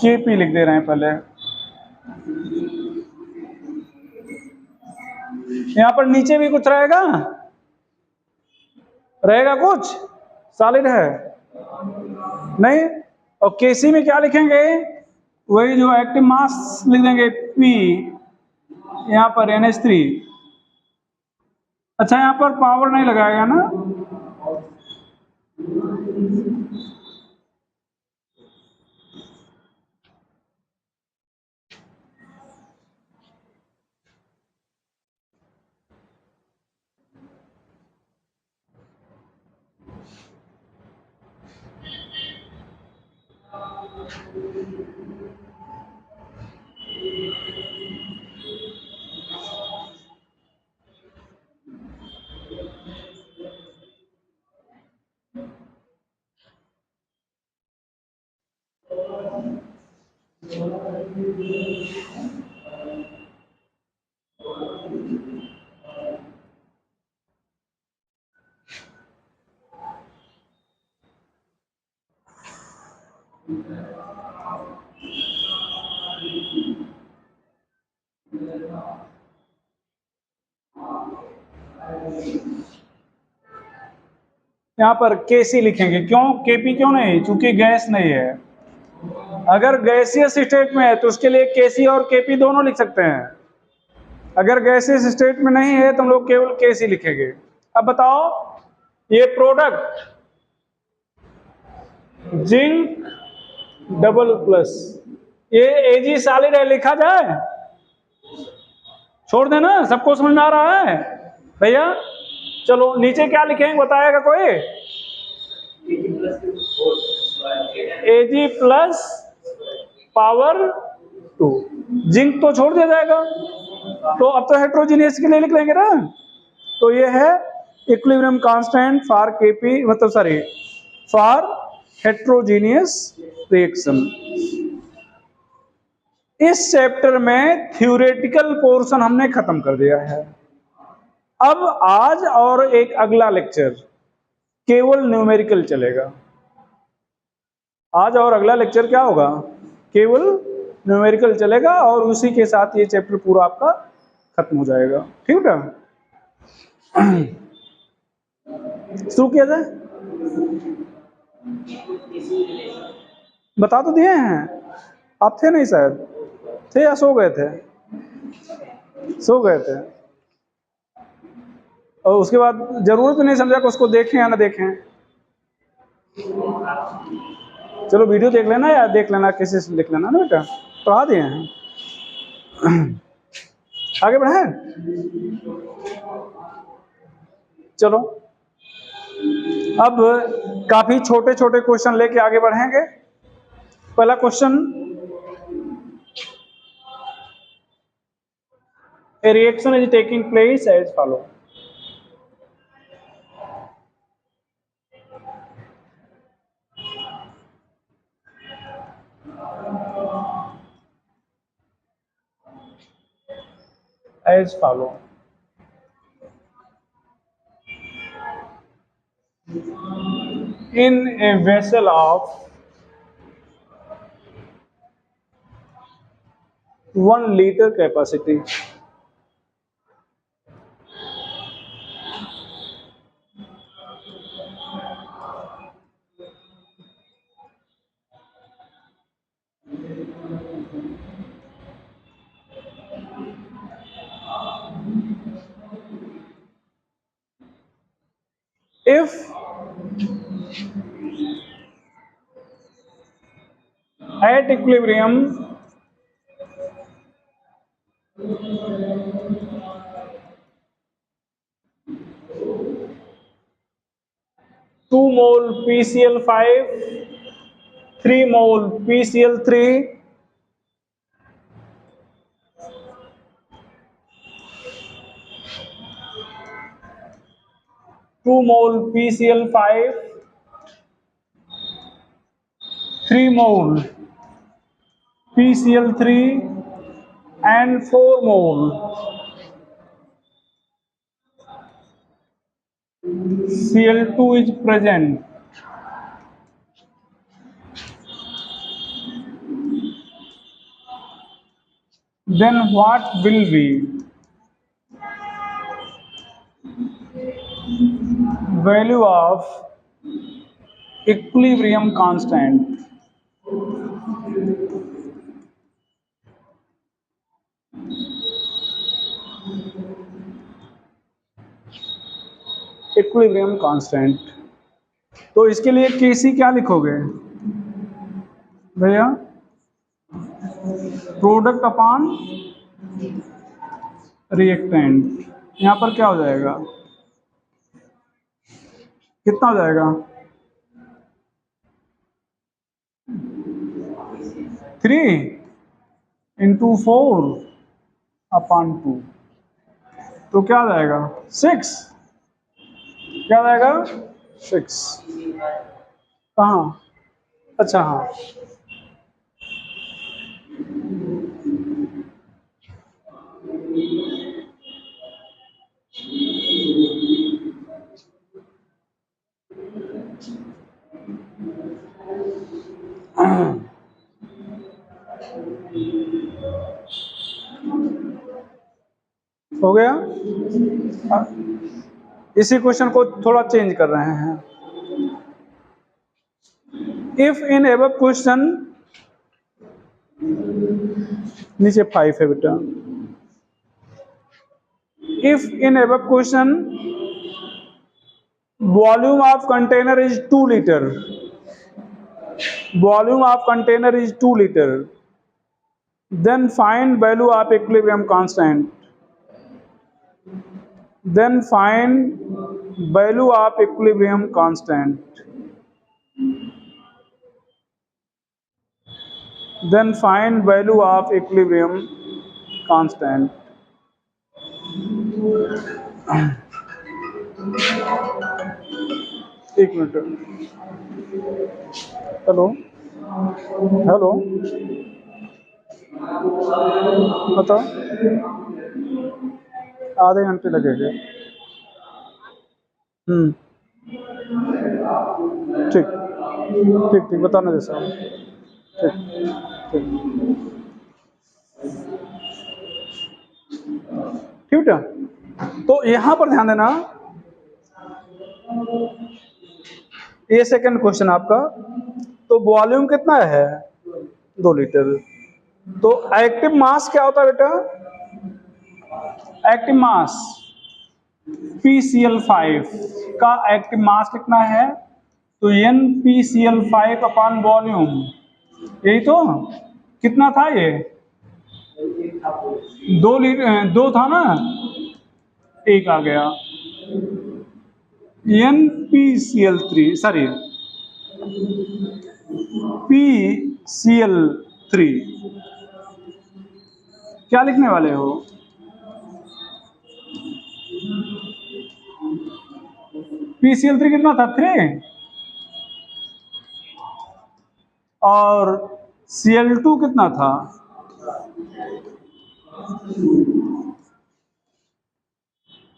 [SPEAKER 1] KP लिख दे रहे हैं पहले। यहां पर नीचे भी कुछ रहेगा, रहेगा कुछ, सॉलिड है नहीं। और केसी में क्या लिखेंगे, वही जो एक्टिव मास लिख देंगे P, यहां पर NH3। अच्छा यहां पर पावर नहीं लगाएगा ना, यहां पर केसी लिखेंगे, क्यों केपी क्यों नहीं, क्योंकि गैस नहीं है। अगर गैसियस स्टेट में है तो उसके लिए केसी और केपी दोनों लिख सकते हैं, अगर गैसियस स्टेट में नहीं है तो हम लोग केवल केसी लिखेंगे। अब बताओ, ये प्रोडक्ट जिंक डबल प्लस, ये Ag सॉलिड है, लिखा जाए, छोड़ देना, सबको समझ में आ रहा है भैया। चलो नीचे क्या लिखेंगे बताएगा कोई, Ag प्लस पावर 2, जिंक तो छोड़ दिया जाएगा, तो अब तो हेट्रोजीनियस के लिए लिख लेंगे ना। तो ये है इक्विलिब्रियम कांस्टेंट फॉर केपी, मतलब सॉरी फॉर हेट्रोजीनियस रिएक्शन। इस चैप्टर में थ्योरेटिकल पोर्शन हमने खत्म कर दिया है। अब आज और एक अगला लेक्चर केवल न्यूमेरिकल चलेगा। आज और अगला लेक्चर क्या होगा, केवल न्यूमेरिकल चलेगा, और उसी के साथ ये चैप्टर पूरा आपका खत्म हो जाएगा। ठीक है, शुरू किया जाए। बता तो दिए हैं, आप थे नहीं शायद, थे या सो गए थे, सो गए थे। और उसके बाद जरूरत नहीं समझा कि उसको देखें या ना देखें। चलो वीडियो देख लेना या देख लेना, किसी से देख लेना ना बेटा, पढ़ा दिए हैं। आगे बढ़े, चलो अब काफी छोटे छोटे क्वेश्चन लेके आगे बढ़ेंगे। पहला question, a reaction is taking place as follow. As follow. in a vessel of 1 liter capacity. If at equilibrium 2 mole PCl5, 3 mole PCl3, 2 mole PCl5, 3 mole PCl3 and 4 mole Cl2 is present, then what will be value of equilibrium constant? Equilibrium constant. तो इसके लिए केसी क्या लिखोगे भैया? Product upon reactant. यहां पर क्या हो जाएगा, कितना हो जाएगा? 3 इंटू 4 अपॉन 2, तो क्या आ जाएगा? 6। क्या आ जाएगा? 6। कहाँ? अच्छा हाँ, हो गया। इसी क्वेश्चन को थोड़ा चेंज कर रहे हैं। इफ इन एबव क्वेश्चन, नीचे 5 है बेटा। If in above question volume of container is 2 liter, volume of container is 2 liter, then find value of equilibrium constant. Then find value of equilibrium constant. Then find value of equilibrium constant. एक minute, hello hello, बताओ। आधे घंटे लगेंगे। ठीक ठीक ठीक, बताना जैसा। ठीक ठीक ठीक है। तो यहां पर ध्यान देना, ये सेकंड क्वेश्चन आपका। तो वॉल्यूम कितना है? 2 लीटर। तो एक्टिव मास क्या होता है बेटा? एक्टिव मास PCl5 का एक्टिव मास कितना है? तो NPCl5 अपॉन वॉल्यूम, यही तो। कितना था ये? 2 लीटर, 2 था ना, 1 आ गया। NPCl3, सॉरी PCl3, क्या लिखने वाले हो? PCl3 कितना था? 3। और Cl2 कितना था?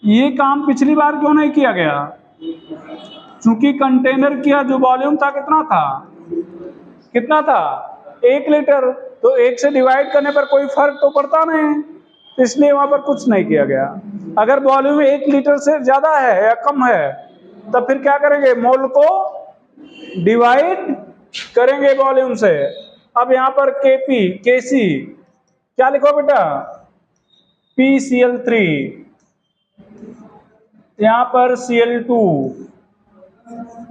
[SPEAKER 1] ये काम पिछली बार क्यों नहीं किया गया? चूंकि कंटेनर का जो वॉल्यूम था कितना था 1 लीटर, तो 1 से डिवाइड करने पर कोई फर्क तो पड़ता नहीं, तो इसलिए वहां पर कुछ नहीं किया गया। अगर वॉल्यूम 1 लीटर से ज्यादा है या कम है तब फिर क्या करेंगे, मोल को डिवाइड करेंगे वॉल्यूम से। अब यहां पर केपी केसी क्या लिखो बेटा, PCl3, यहां पर Cl2,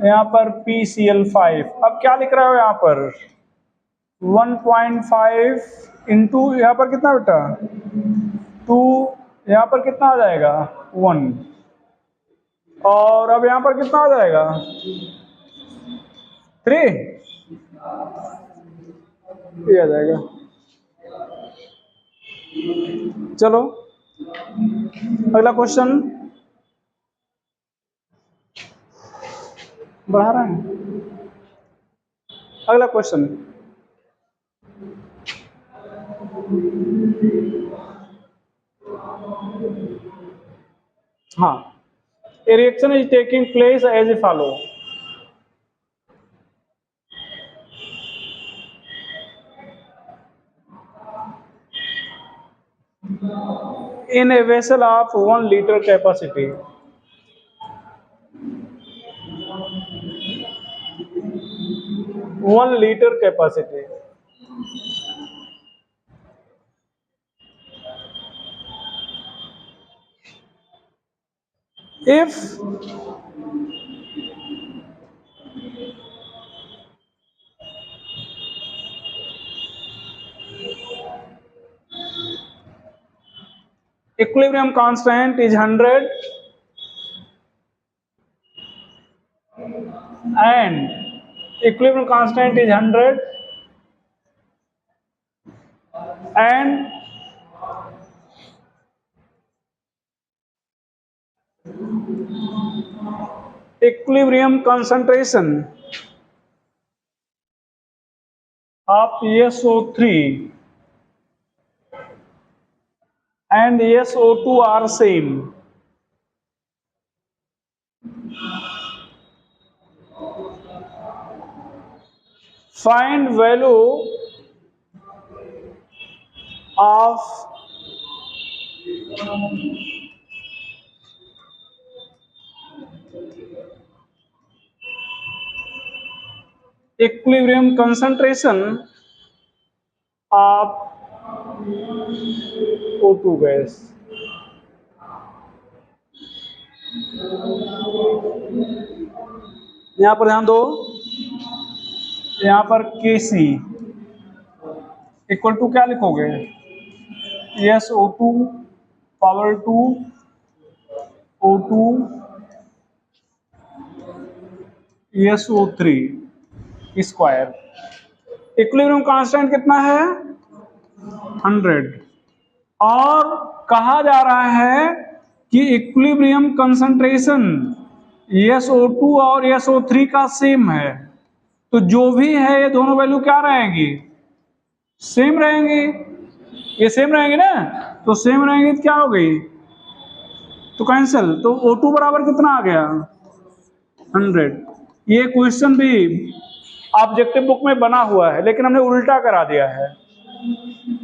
[SPEAKER 1] यहां पर PCl5। अब क्या लिख रहे हो यहां पर 1.5 इंटू यहां पर कितना बेटा 2, यहां पर कितना आ जाएगा 1, और अब यहां पर कितना आ जाएगा 3, ये आ जाएगा। चलो अगला क्वेश्चन बढ़ा रहे हैं। अगला क्वेश्चन, हाँ, a reaction is taking place as follow. In a vessel of 1 liter capacity, if equilibrium constant is 100 and equilibrium constant is 100 and equilibrium concentration of SO3 and SO2 are same, find value of equilibrium concentration of O2 gas। यहां पर ध्यान दो, यहां पर Kc equal to क्या लिखोगे SO2 power 2 O2 SO3 square. Equilibrium constant कितना है 100, और कहा जा रहा है कि इक्विलिब्रियम कंसंट्रेशन SO2 और SO3 का सेम है, तो जो भी है ये दोनों वैल्यू क्या रहेंगी, सेम रहेंगी। ये सेम रहेंगे ना, तो सेम रहेंगे तो क्या हो गई, तो कैंसिल, तो O2 बराबर कितना आ गया 100। ये क्वेश्चन भी ऑब्जेक्टिव बुक में बना हुआ है, लेकिन हमने उल्टा करा दिया है।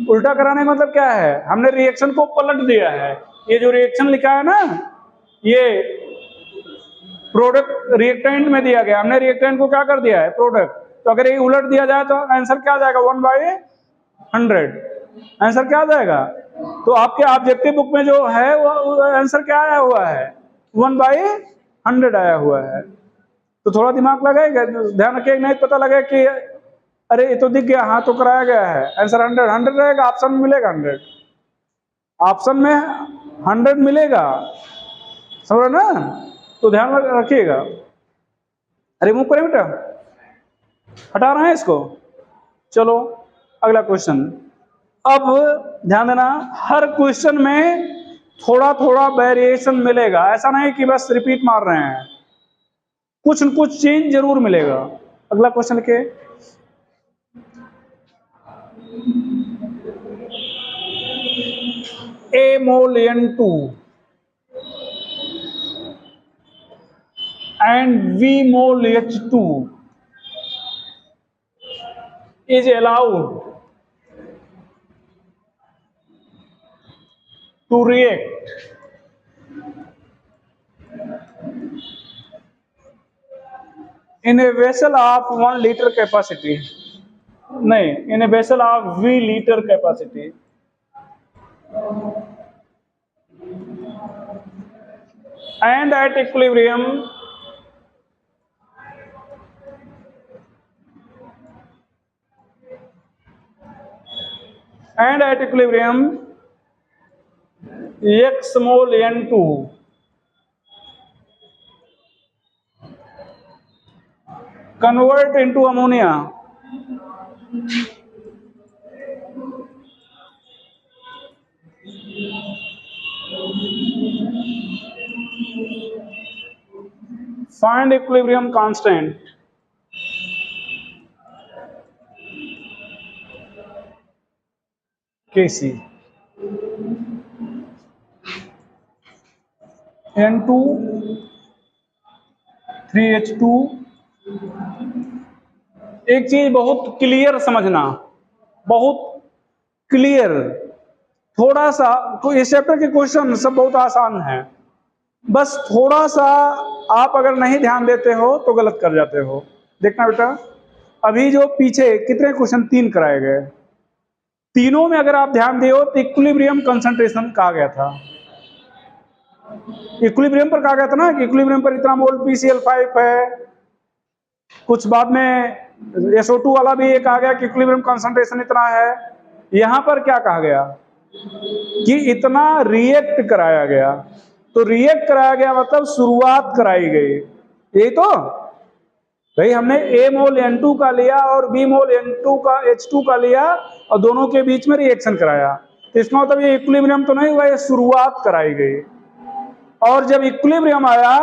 [SPEAKER 1] उल्टा कराने का मतलब क्या है, हमने रिएक्शन को पलट दिया है। ये जो रिएक्शन लिखा है ना, ये प्रोडक्ट रिएक्टेंट में दिया गया, हमने रिएक्टेंट को क्या कर दिया है प्रोडक्ट। तो अगर ये उलट दिया जाए तो आंसर क्या आ जाएगा 1/100, आंसर क्या आ जाएगा। तो आपके ऑब्जेक्टिव बुक में जो है वो आंसर क्या आया हुआ है 1/100 आया हुआ है। तो थोड़ा दिमाग लगाएगा, ध्यान रखिए, नहीं पता लगे कि अरे ये तो दिख गया, हाँ तो कराया गया है, आंसर 100 रहेगा, ऑप्शन में मिलेगा 100, ऑप्शन में 100 मिलेगा, समझ ना। तो ध्यान रखिएगा। रिमूव करें बेटा, हटा रहे हैं इसको। चलो अगला क्वेश्चन। अब ध्यान देना, हर क्वेश्चन में थोड़ा थोड़ा वेरिएशन मिलेगा, ऐसा नहीं कि बस रिपीट मार रहे हैं, कुछ न कुछ चेंज जरूर मिलेगा। अगला क्वेश्चन के A mole N2 and V mole H2 is allowed to react in a vessel of 1 liter capacity, in a vessel of V liter capacity, and at equilibrium X mole N2 convert into ammonia find equilibrium constant Kc. N2 3H2। एक चीज बहुत clear समझना, बहुत clear, थोड़ा सा तो इस chapter के क्वेश्चन सब बहुत आसान है, बस थोड़ा सा आप अगर नहीं ध्यान देते हो तो गलत कर जाते हो। देखना बेटा, अभी जो पीछे कितने क्वेश्चन 3 कराए गए, तीनों में अगर आप ध्यान दिए तो इक्विलिब्रियम कंसंट्रेशन कहा गया था। इक्विलिब्रियम पर कहा गया था ना कि इक्विलिब्रियम पर इतना मोल PCl5 है। कुछ बाद में SO2 वाला भी कहा गया कि इक्विलिब्रियम कंसंट्रेशन इतना है। यहां पर क्या कहा गया कि इतना रिएक्ट कराया गया। तो रिएक्ट कराया गया मतलब शुरुआत कराई गई, यही तो भाई। हमने A मोल N2 का लिया और B मोल N2 का H2 का लिया और दोनों के बीच में रिएक्शन कराया, तो इसका मतलब ये इक्विलिब्रियम तो नहीं हुआ, ये शुरुआत कराई गई। और जब इक्विलिब्रियम आया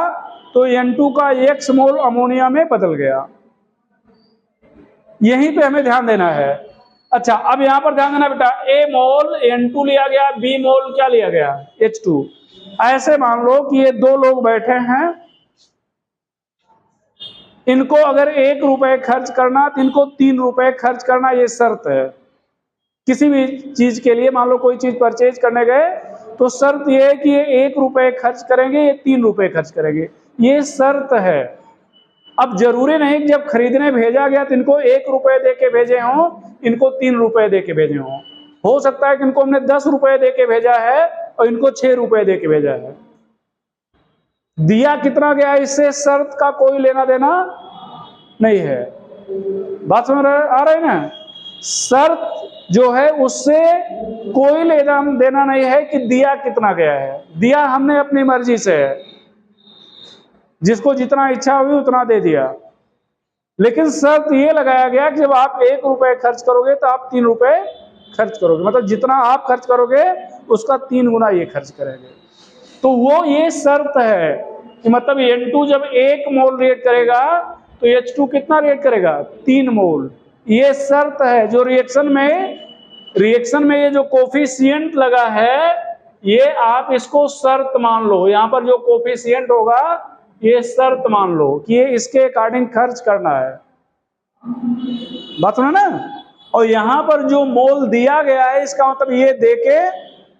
[SPEAKER 1] तो N2 का X मोल अमोनिया में बदल गया। यहीं पे हमें ध्यान देना है। अच्छा, अब यहां पर ध्यान देना बेटा, A मोल N2 लिया गया, B मोल क्या लिया गया H2। ऐसे मान लो कि ये 2 लोग बैठे हैं, इनको अगर 1 रुपए खर्च करना तो इनको 3 रुपए खर्च करना, ये शर्त है। किसी भी चीज के लिए मान लो कोई चीज परचेज करने गए तो शर्त ये है कि ये 1 रुपए खर्च करेंगे, ये 3 रुपए खर्च करेंगे, ये शर्त है। अब जरूरी नहीं कि जब खरीदने भेजा गया तो इनको 1 रुपए दे के भेजे हों, इनको 3 रुपए दे के भेजे हों। हो सकता है कि इनको हमने 10 रुपए दे के भेजा है और इनको 6 रुपए दे के भेजा है। दिया कितना गया इससे शर्त का कोई लेना देना नहीं है। बात समझ आ रही ना? शर्त जो है उससे कोई लेना देना नहीं है कि दिया कितना गया है। दिया हमने अपनी मर्जी से है, जिसको जितना इच्छा हुई उतना दे दिया। लेकिन शर्त ये लगाया गया कि जब आप 1 रुपए खर्च करोगे तो आप 3 रुपए खर्च करोगे, मतलब जितना आप खर्च करोगे उसका 3 गुना ये खर्च करेंगे। तो वो ये शर्त है कि मतलब N2 जब 1 मोल रिएक्ट करेगा तो H2 कितना रिएक्ट करेगा 3 मोल। ये शर्त है। जो रिएक्शन में ये जो कोफिशिएंट लगा है, ये आप इसको शर्त मान लो। यहां पर जो कोफिशिएंट होगा ये शर्त मान लो कि ये इसके अकॉर्डिंग खर्च करना है। बात सुना ना? और यहां पर जो मोल दिया गया है इसका मतलब ये देके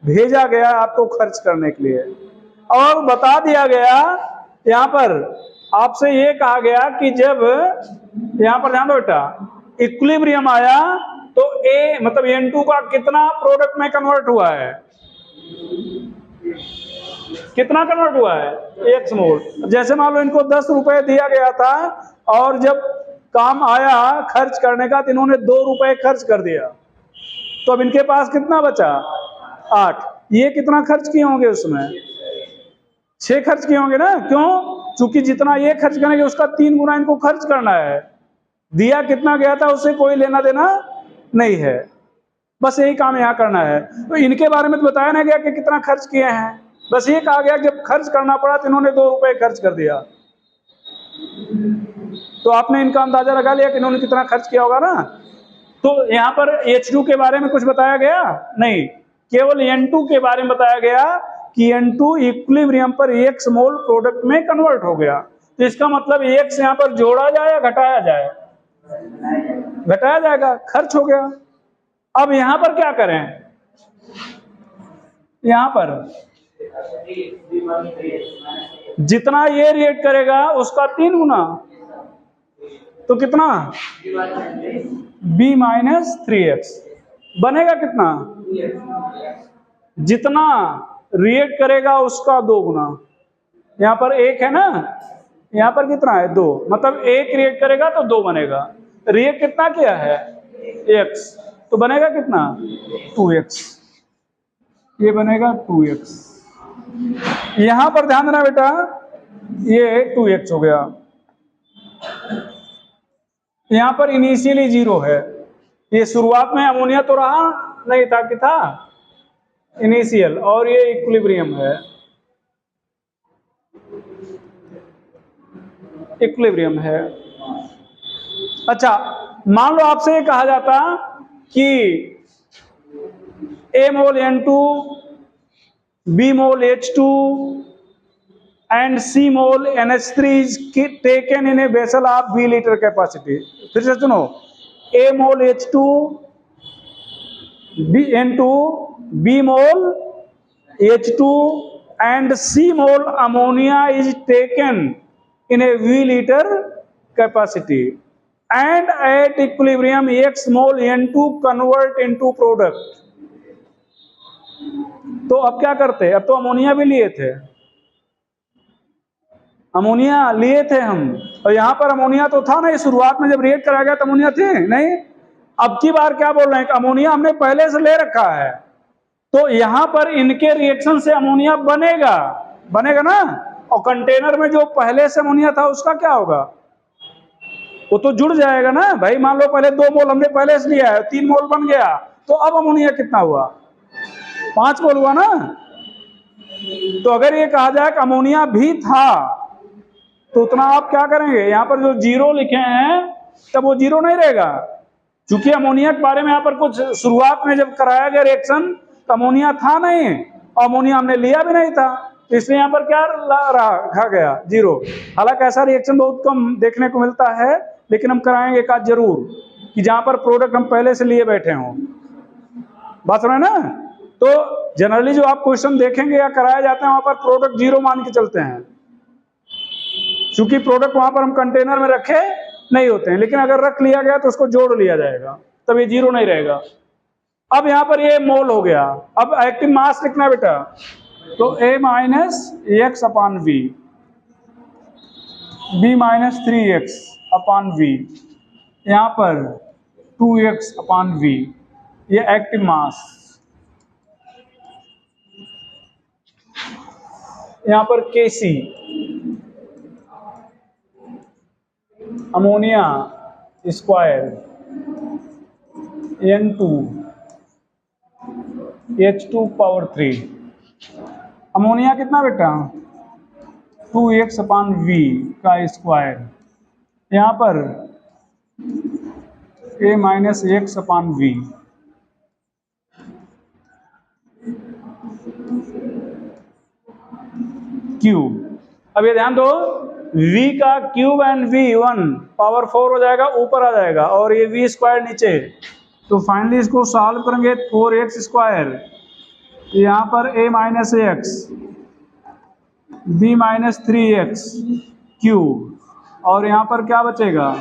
[SPEAKER 1] भेजा गया आपको खर्च करने के लिए। और बता दिया गया यहां पर आपसे ये कहा गया कि जब यहां पर ध्यान दो बेटा, इक्विलिब्रियम आया तो A मतलब N2 का कितना प्रोडक्ट में कन्वर्ट हुआ है, कितना कन्वर्ट हुआ है 1 मोल। जैसे मान लो इनको 10 रुपए दिया गया था और जब काम आया खर्च करने का तो इन्होंने 2 रुपए खर्च कर दिया, तो अब इनके पास कितना बचा 8। ये कितना खर्च किए होंगे उसमें 6 खर्च किए होंगे ना। क्यों? चूंकि जितना ये खर्च करेंगे उसका 3 गुना इनको खर्च करना है। दिया कितना गया था उससे कोई लेना देना नहीं है, बस यही काम यहाँ करना है। तो इनके बारे में तो बताया नहीं गया कि कितना खर्च किए हैं, बस ये कहा गया जब खर्च करना पड़ा तो इन्होंने 2 रुपए खर्च कर दिया। तो आपने इनका अंदाजा लगा लिया कि इन्होंने कितना खर्च किया होगा ना। तो यहाँ पर H2 के बारे में कुछ बताया गया नहीं, केवल N2 के बारे में बताया गया कि N2 इक्विलिब्रियम पर X मोल प्रोडक्ट में कन्वर्ट हो गया। तो इसका मतलब X यहाँ पर जोड़ा जाए या घटाया जाए? घटाया जाएगा, खर्च हो गया। अब यहां पर क्या करें? यहां पर जितना ये रिएक्ट करेगा उसका 3 गुना, तो कितना? b माइनस 3x बनेगा कितना? जितना रिएक्ट करेगा उसका 2 गुना। यहां पर 1 है ना, यहां पर कितना है? 2, मतलब 1 रिएक्ट करेगा तो 2 बनेगा। रिएक्ट कितना किया है? x, तो बनेगा कितना? 2x, ये बनेगा 2x। यहां पर ध्यान देना बेटा, ये 2x हो गया। यहां पर इनिशियली 0 है, ये शुरुआत में अमोनिया तो रहा नहीं था कि था इनिशियल, और ये इक्विलिब्रियम है, इक्विलिब्रियम है। अच्छा, मान लो आपसे ये कहा जाता कि A mole N2, B mole H2 and C mole NH3 is taken in a vessel of V liter capacity। फिर से सुनो, A mole H2, B N2, B mole H2 and C mole ammonia is taken in a V liter capacity and at equilibrium X mole N2 convert into product। तो अब क्या करते? अब तो ammonia भी लिए थे, अमोनिया लिए थे हम, और यहां पर अमोनिया तो था नहीं, शुरुआत में जब रिएक्ट कराया गया तो अमोनिया थे नहीं। अब की बार क्या बोल रहे हैं कि अमोनिया हमने पहले से ले रखा है, तो यहां पर इनके रिएक्शन से अमोनिया बनेगा, बनेगा ना। और कंटेनर में जो पहले से अमोनिया था उसका क्या होगा? वो तो जुड़ जाएगा ना भाई। मान लो पहले 2 मोल हमने पहले से लिया है, 3 मोल बन गया, तो अब अमोनिया कितना हुआ? 5 मोल हुआ ना। तो अगर ये कहा जाए कि अमोनिया भी था, तो उतना आप क्या करेंगे? यहां पर जो 0 लिखे हैं तब वो 0 नहीं रहेगा, क्योंकि अमोनिया के बारे में यहां पर कुछ शुरुआत में जब कराया गया रिएक्शन तो अमोनिया था नहीं, और अमोनिया हमने लिया भी नहीं था, तो इसलिए यहां पर क्या रखा गया? 0। हालांकि ऐसा रिएक्शन बहुत कम देखने को मिलता है, लेकिन हम कराएंगे एक आध जरूर, कि जहां पर प्रोडक्ट हम पहले से लिए बैठे हों। बात समझ ना? तो जनरली जो आप क्वेश्चन देखेंगे या कराया जाता है वहां पर प्रोडक्ट 0 मान के चलते हैं, क्योंकि प्रोडक्ट वहां पर हम कंटेनर में रखे नहीं होते हैं, लेकिन अगर रख लिया गया तो उसको जोड़ लिया जाएगा, तब ये 0 नहीं रहेगा। अब यहां पर ये मोल हो गया। अब एक्टिव मास लिखना है बेटा, तो A minus x upon v, B minus 3x upon v, यहां पर 2x अपान वी, ये एक्टिव मास। यहां पर Kc ammonia square N2 H2 power 3। Ammonia कितना बेटा? 2x अपान वी का स्क्वायर, यहां पर A minus x upon v, cube. अब ये ध्यान दो, v का क्यूब एंड v 1 पावर 4 हो जाएगा, ऊपर आ जाएगा, और ये v स्क्वायर नीचे। तो फाइनली इसको सॉल्व करेंगे, 4x स्क्वायर, यहां पर a minus x, b minus 3x cube, और यहां पर क्या बचेगा?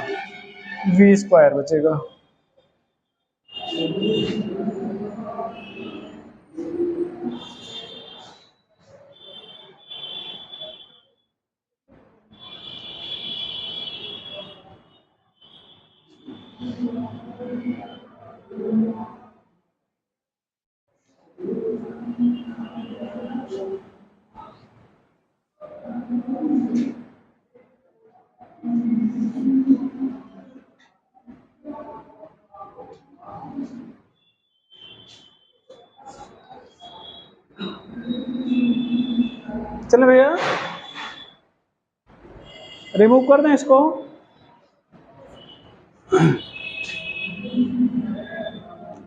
[SPEAKER 1] v स्क्वायर बचेगा। चलो भैया रिमूव कर दें इसको,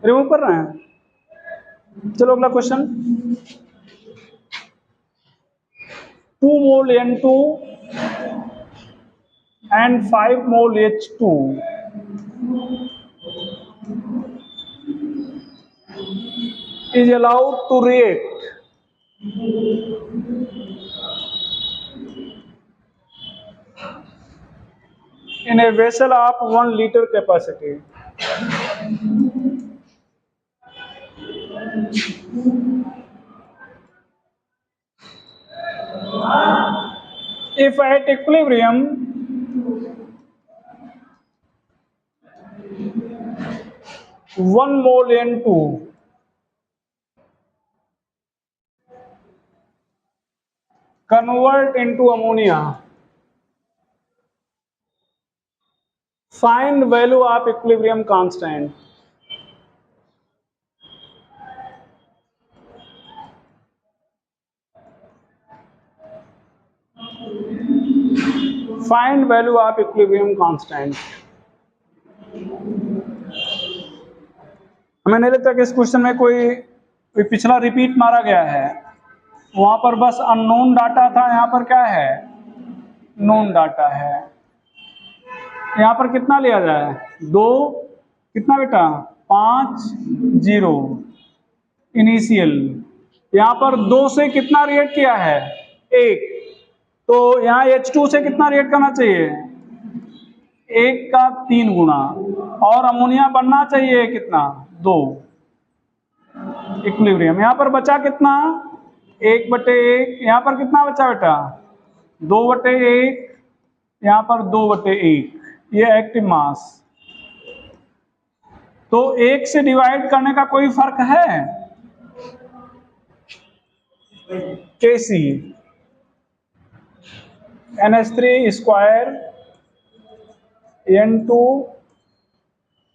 [SPEAKER 1] रिमूव कर रहे हैं। चलो अगला question, 2 mole N2 and 5 mole H2 is allowed to react in a vessel of 1 liter capacity. If at equilibrium one mole N2 convert into ammonia, find value of equilibrium constant. Find value of equilibrium constant. हमें नहीं लगता कि इस question में कोई पिछला repeat मारा गया है, वहां पर बस अननोन डाटा था, यहाँ पर क्या है, नोन डाटा है। यहाँ पर कितना लिया जाए, 2, कितना बेटा, 5 0 इनिशियल। यहाँ पर 2 से कितना रिएक्ट किया है, 1, तो यहाँ H2 से कितना रिएक्ट करना चाहिए, 1 का 3 गुना, और अमोनिया बनना चाहिए कितना, 2। इक्विलिब्रियम यहाँ पर बचा कितना, 1/1, यहाँ पर कितना बचा बेटा, 2/1, यहाँ पर 2/1, ये एक्टिव मास। तो 1 से डिवाइड करने का कोई फर्क है, Kc NH3 square N2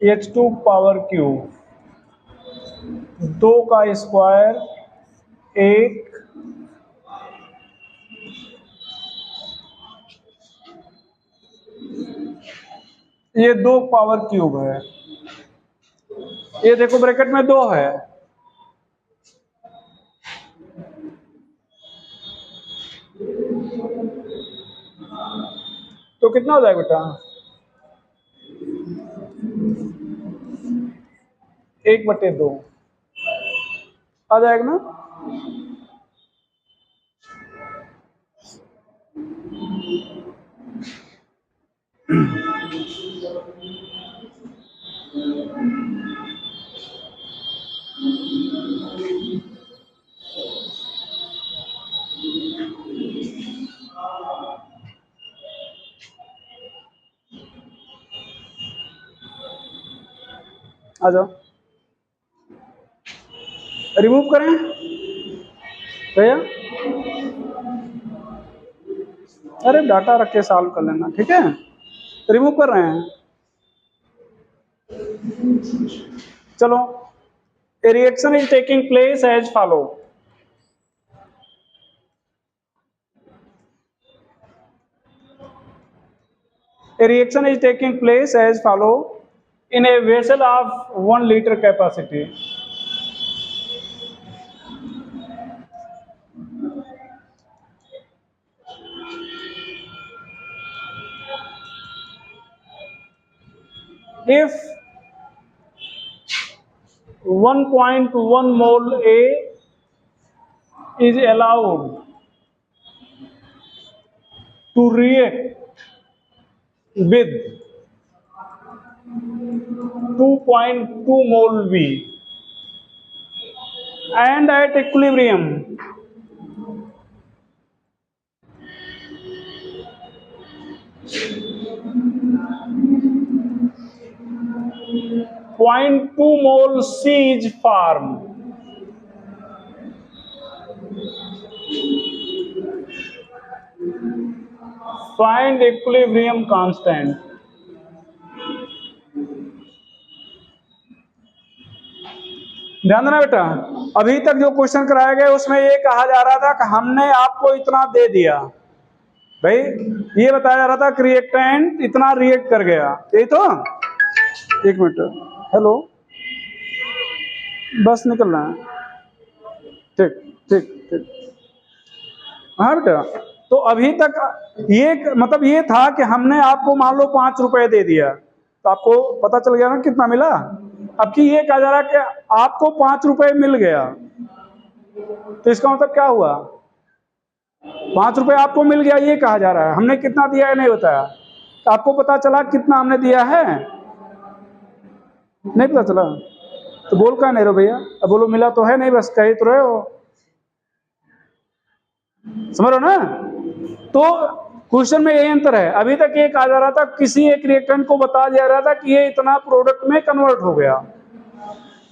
[SPEAKER 1] H2 power cube, 2 का स्क्वायर 1, ये 2 पावर क्यूब है, ये देखो ब्रैकेट में 2 है, तो कितना हो जाएगा बेटा, 1/2 आ जाएगा ना। आ जाओ, रिमूव करें भैया, अरे डाटा रख के सॉल्व कर लेना, ठीक है, रिमूव कर रहे हैं। चलो, a reaction is taking place as follow, a reaction is taking place as follow in a vessel of 1 liter capacity. If 1.1 mole A is allowed to react with 2.2 mole B, and at equilibrium 0.2 mole C is formed. Find equilibrium constant. ध्यान देना बेटा, अभी तक जो question कराया गया उसमें ये कहा जा रहा था कि हमने आपको इतना दे दिया, भाई ये बताया जा रहा था कि रिएक्टेंट इतना रिएक्ट कर गया, यही तो। एक मिनट, हेलो, बस निकलना है, ठीक ठीक ठीक, हाँ बेटा। तो अभी तक ये मतलब ये था कि हमने आपको मान लो 5 रुपए दे दिया, तो आपको पता चल गया ना कितना मिला। अब की ये कहा जा रहा है कि आपको 5 रुपए मिल गया, तो इसका मतलब क्या हुआ, 5 रुपए आपको मिल गया ये कहा जा रहा है, हमने कितना दिया है नहीं बताया। तो आपको पता चला कितना हमने दिया है, नहीं पता चला, तो बोल का नहीं रहो भैया, अब बोलो मिला तो है नहीं, बस कहे तो रहे हो, समझ रहे हो ना। तो क्वेश्चन में यही अंतर है। अभी तक ये कहा जा रहा था किसी एक रिएक्टेंट को बता दिया रहा था कि ये इतना प्रोडक्ट में कन्वर्ट हो गया,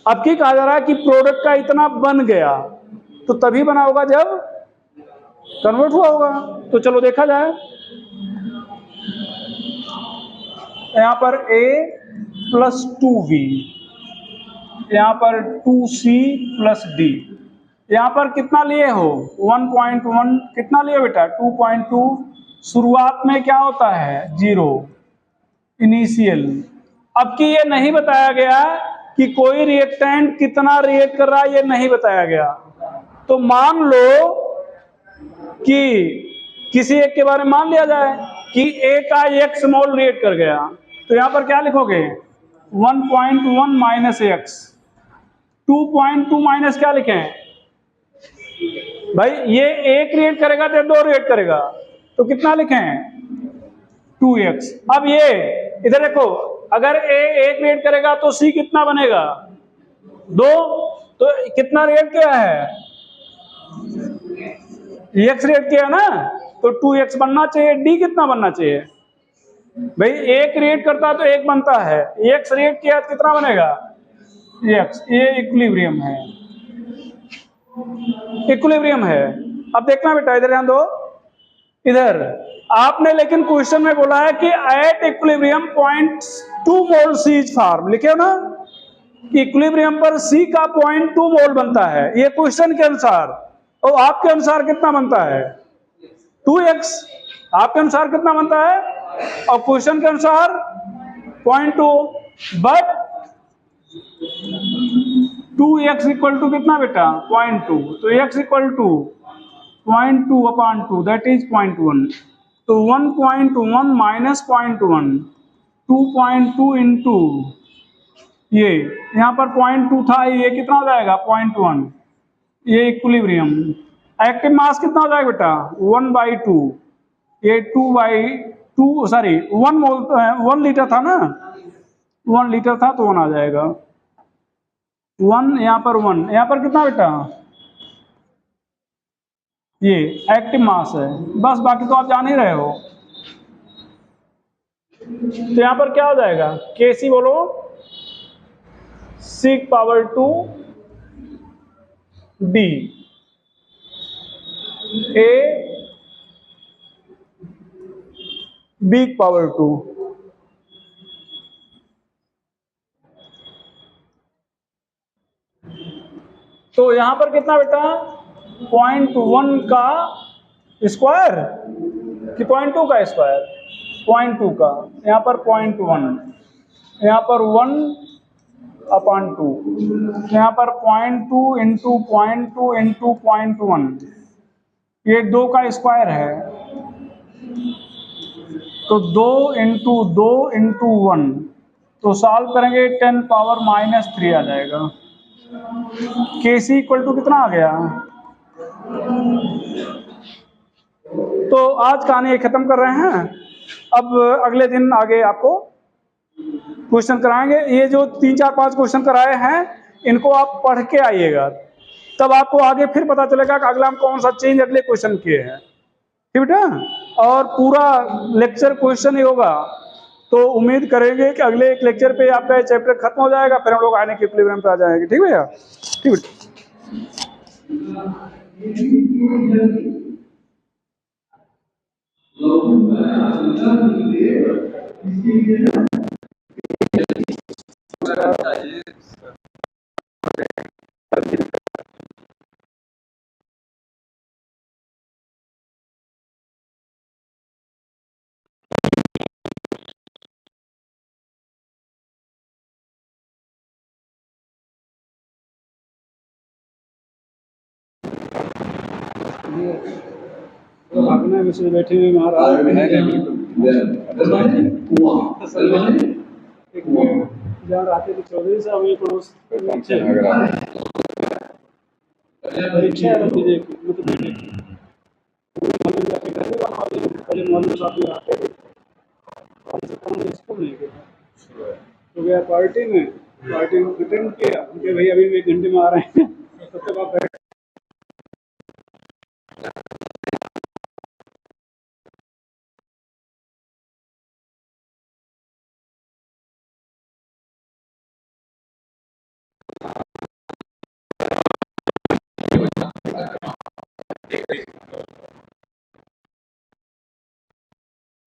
[SPEAKER 1] अब की कहा जा रहा है कि प्रोडक्ट का इतना बन गया, तो तभी बना होगा जब कन्वर्ट हुआ होगा। तो चलो देखा जाए, यहां पर a प्लस 2v, यहां पर 2c प्लस d, यहां पर कितना लिए हो 1.1, कितना लिए बेटा 2.2, शुरुआत में क्या होता है 0 इनिशियल। अब कि ये नहीं बताया गया कि कोई रिएक्टेंट कितना रिएक्ट कर रहा है, ये नहीं बताया गया। तो मान लो कि किसी एक के बारे में मान लिया जाए कि ए का एक मोल रिएक्ट कर गया, तो यहां पर क्या लिखोगे 1.1 माइनस एक्स, 2.2 माइनस क्या लिखें भाई, ये एक रिएक्ट करेगा तो दो रिएक्ट करेगा, तो कितना लिखें 2x। अब ये इधर देखो, अगर ए एक रिएक्ट करेगा तो सी कितना बनेगा 2, तो कितना रिएक्ट किया है x रिएक्ट किया ना, तो 2x बनना चाहिए, d कितना बनना चाहिए भाई, एक रिएक्ट करता है तो एक बनता है, x रिएक्ट किया तो कितना बनेगा x, ये इक्विलिब्रियम है, इक्विलिब्रियम है। अब देखना बेटा इधर ध्यान दो, इधर आपने लेकिन क्वेश्चन में बोला है कि at equilibrium 0.2 mole C is form, लिखे हो ना कि इक्विलिब्रियम पर सी का 0.2 मोल बनता है, ये क्वेश्चन के अनुसार, और आपके अनुसार कितना बनता है 2x, आपके अनुसार कितना बनता है और क्वेश्चन के अनुसार 0.2, बट 2x इक्वल टू कितना बेटा 0.2, तो x equal to 0.2 upon 2 that is 0.1, तो 1.1 माइनस 0.1, 2.2 इंटू ये यहाँ पर 0.2 था, ये कितना हो जाएगा 0.1, ये इक्विलिब्रियम। एक्टिव मास कितना हो जाएगा बेटा 1/2, ये 2/2 सॉरी 1 मोल 1 लीटर था ना, 1 लीटर था तो 1 आ जाएगा 1, यहाँ पर 1, यहाँ पर कितना बेटा ये एक्टिव मास है, बस बाकी तो आप जान ही रहे हो। तो यहां पर क्या हो जाएगा केसी बोलो 6/2 d a b/2, तो यहां पर कितना बेटा 0.1 का स्क्वायर कि 0.2 का स्क्वायर, 0.2 का, यहाँ पर 0.1, यहाँ पर 1/2, यहाँ पर 0.2 इंटू 0.2 इंटू 0.1, ये 2 का स्क्वायर है, तो 2 इंटू 2 इंटू 1, तो सॉल्व करेंगे 10⁻³ आ जाएगा। केसी इक्वल टू कितना आ गया। तो आज कहानी खत्म कर रहे हैं, अब अगले दिन आगे आपको क्वेश्चन कराएंगे। ये जो 3 4 5 क्वेश्चन कराए हैं इनको आप पढ़ के आइएगा, तब आपको आगे फिर पता चलेगा कि अगला हम कौन सा चेंज अगले क्वेश्चन किए हैं, ठीक बेटा। और पूरा लेक्चर क्वेश्चन ही होगा, तो उम्मीद करेंगे कि अगले एक लेक्चर पे आपका चैप्टर खत्म हो जाएगा, फिर हम लोग आने के इक्विलिब्रियम पे आ जाएंगे, ठीक भैया, ठीक बेटा। तो भागना है वैसे बैठे हुए महाराज असल में एक जहाँ रहते थे चौधरी साहब ये पड़ोस नीचे परीक्षा है बीजे की मतलब बीजे की मौलवी जाके घर में बना दिए पहले मौलवी साहब में आते थे कम से कम स्कूल नहीं गया तो गया पार्टी में अटेंड किया उनके भैया अभी भी 1 घंटे में आ रहे हैं तब तक आप बैठ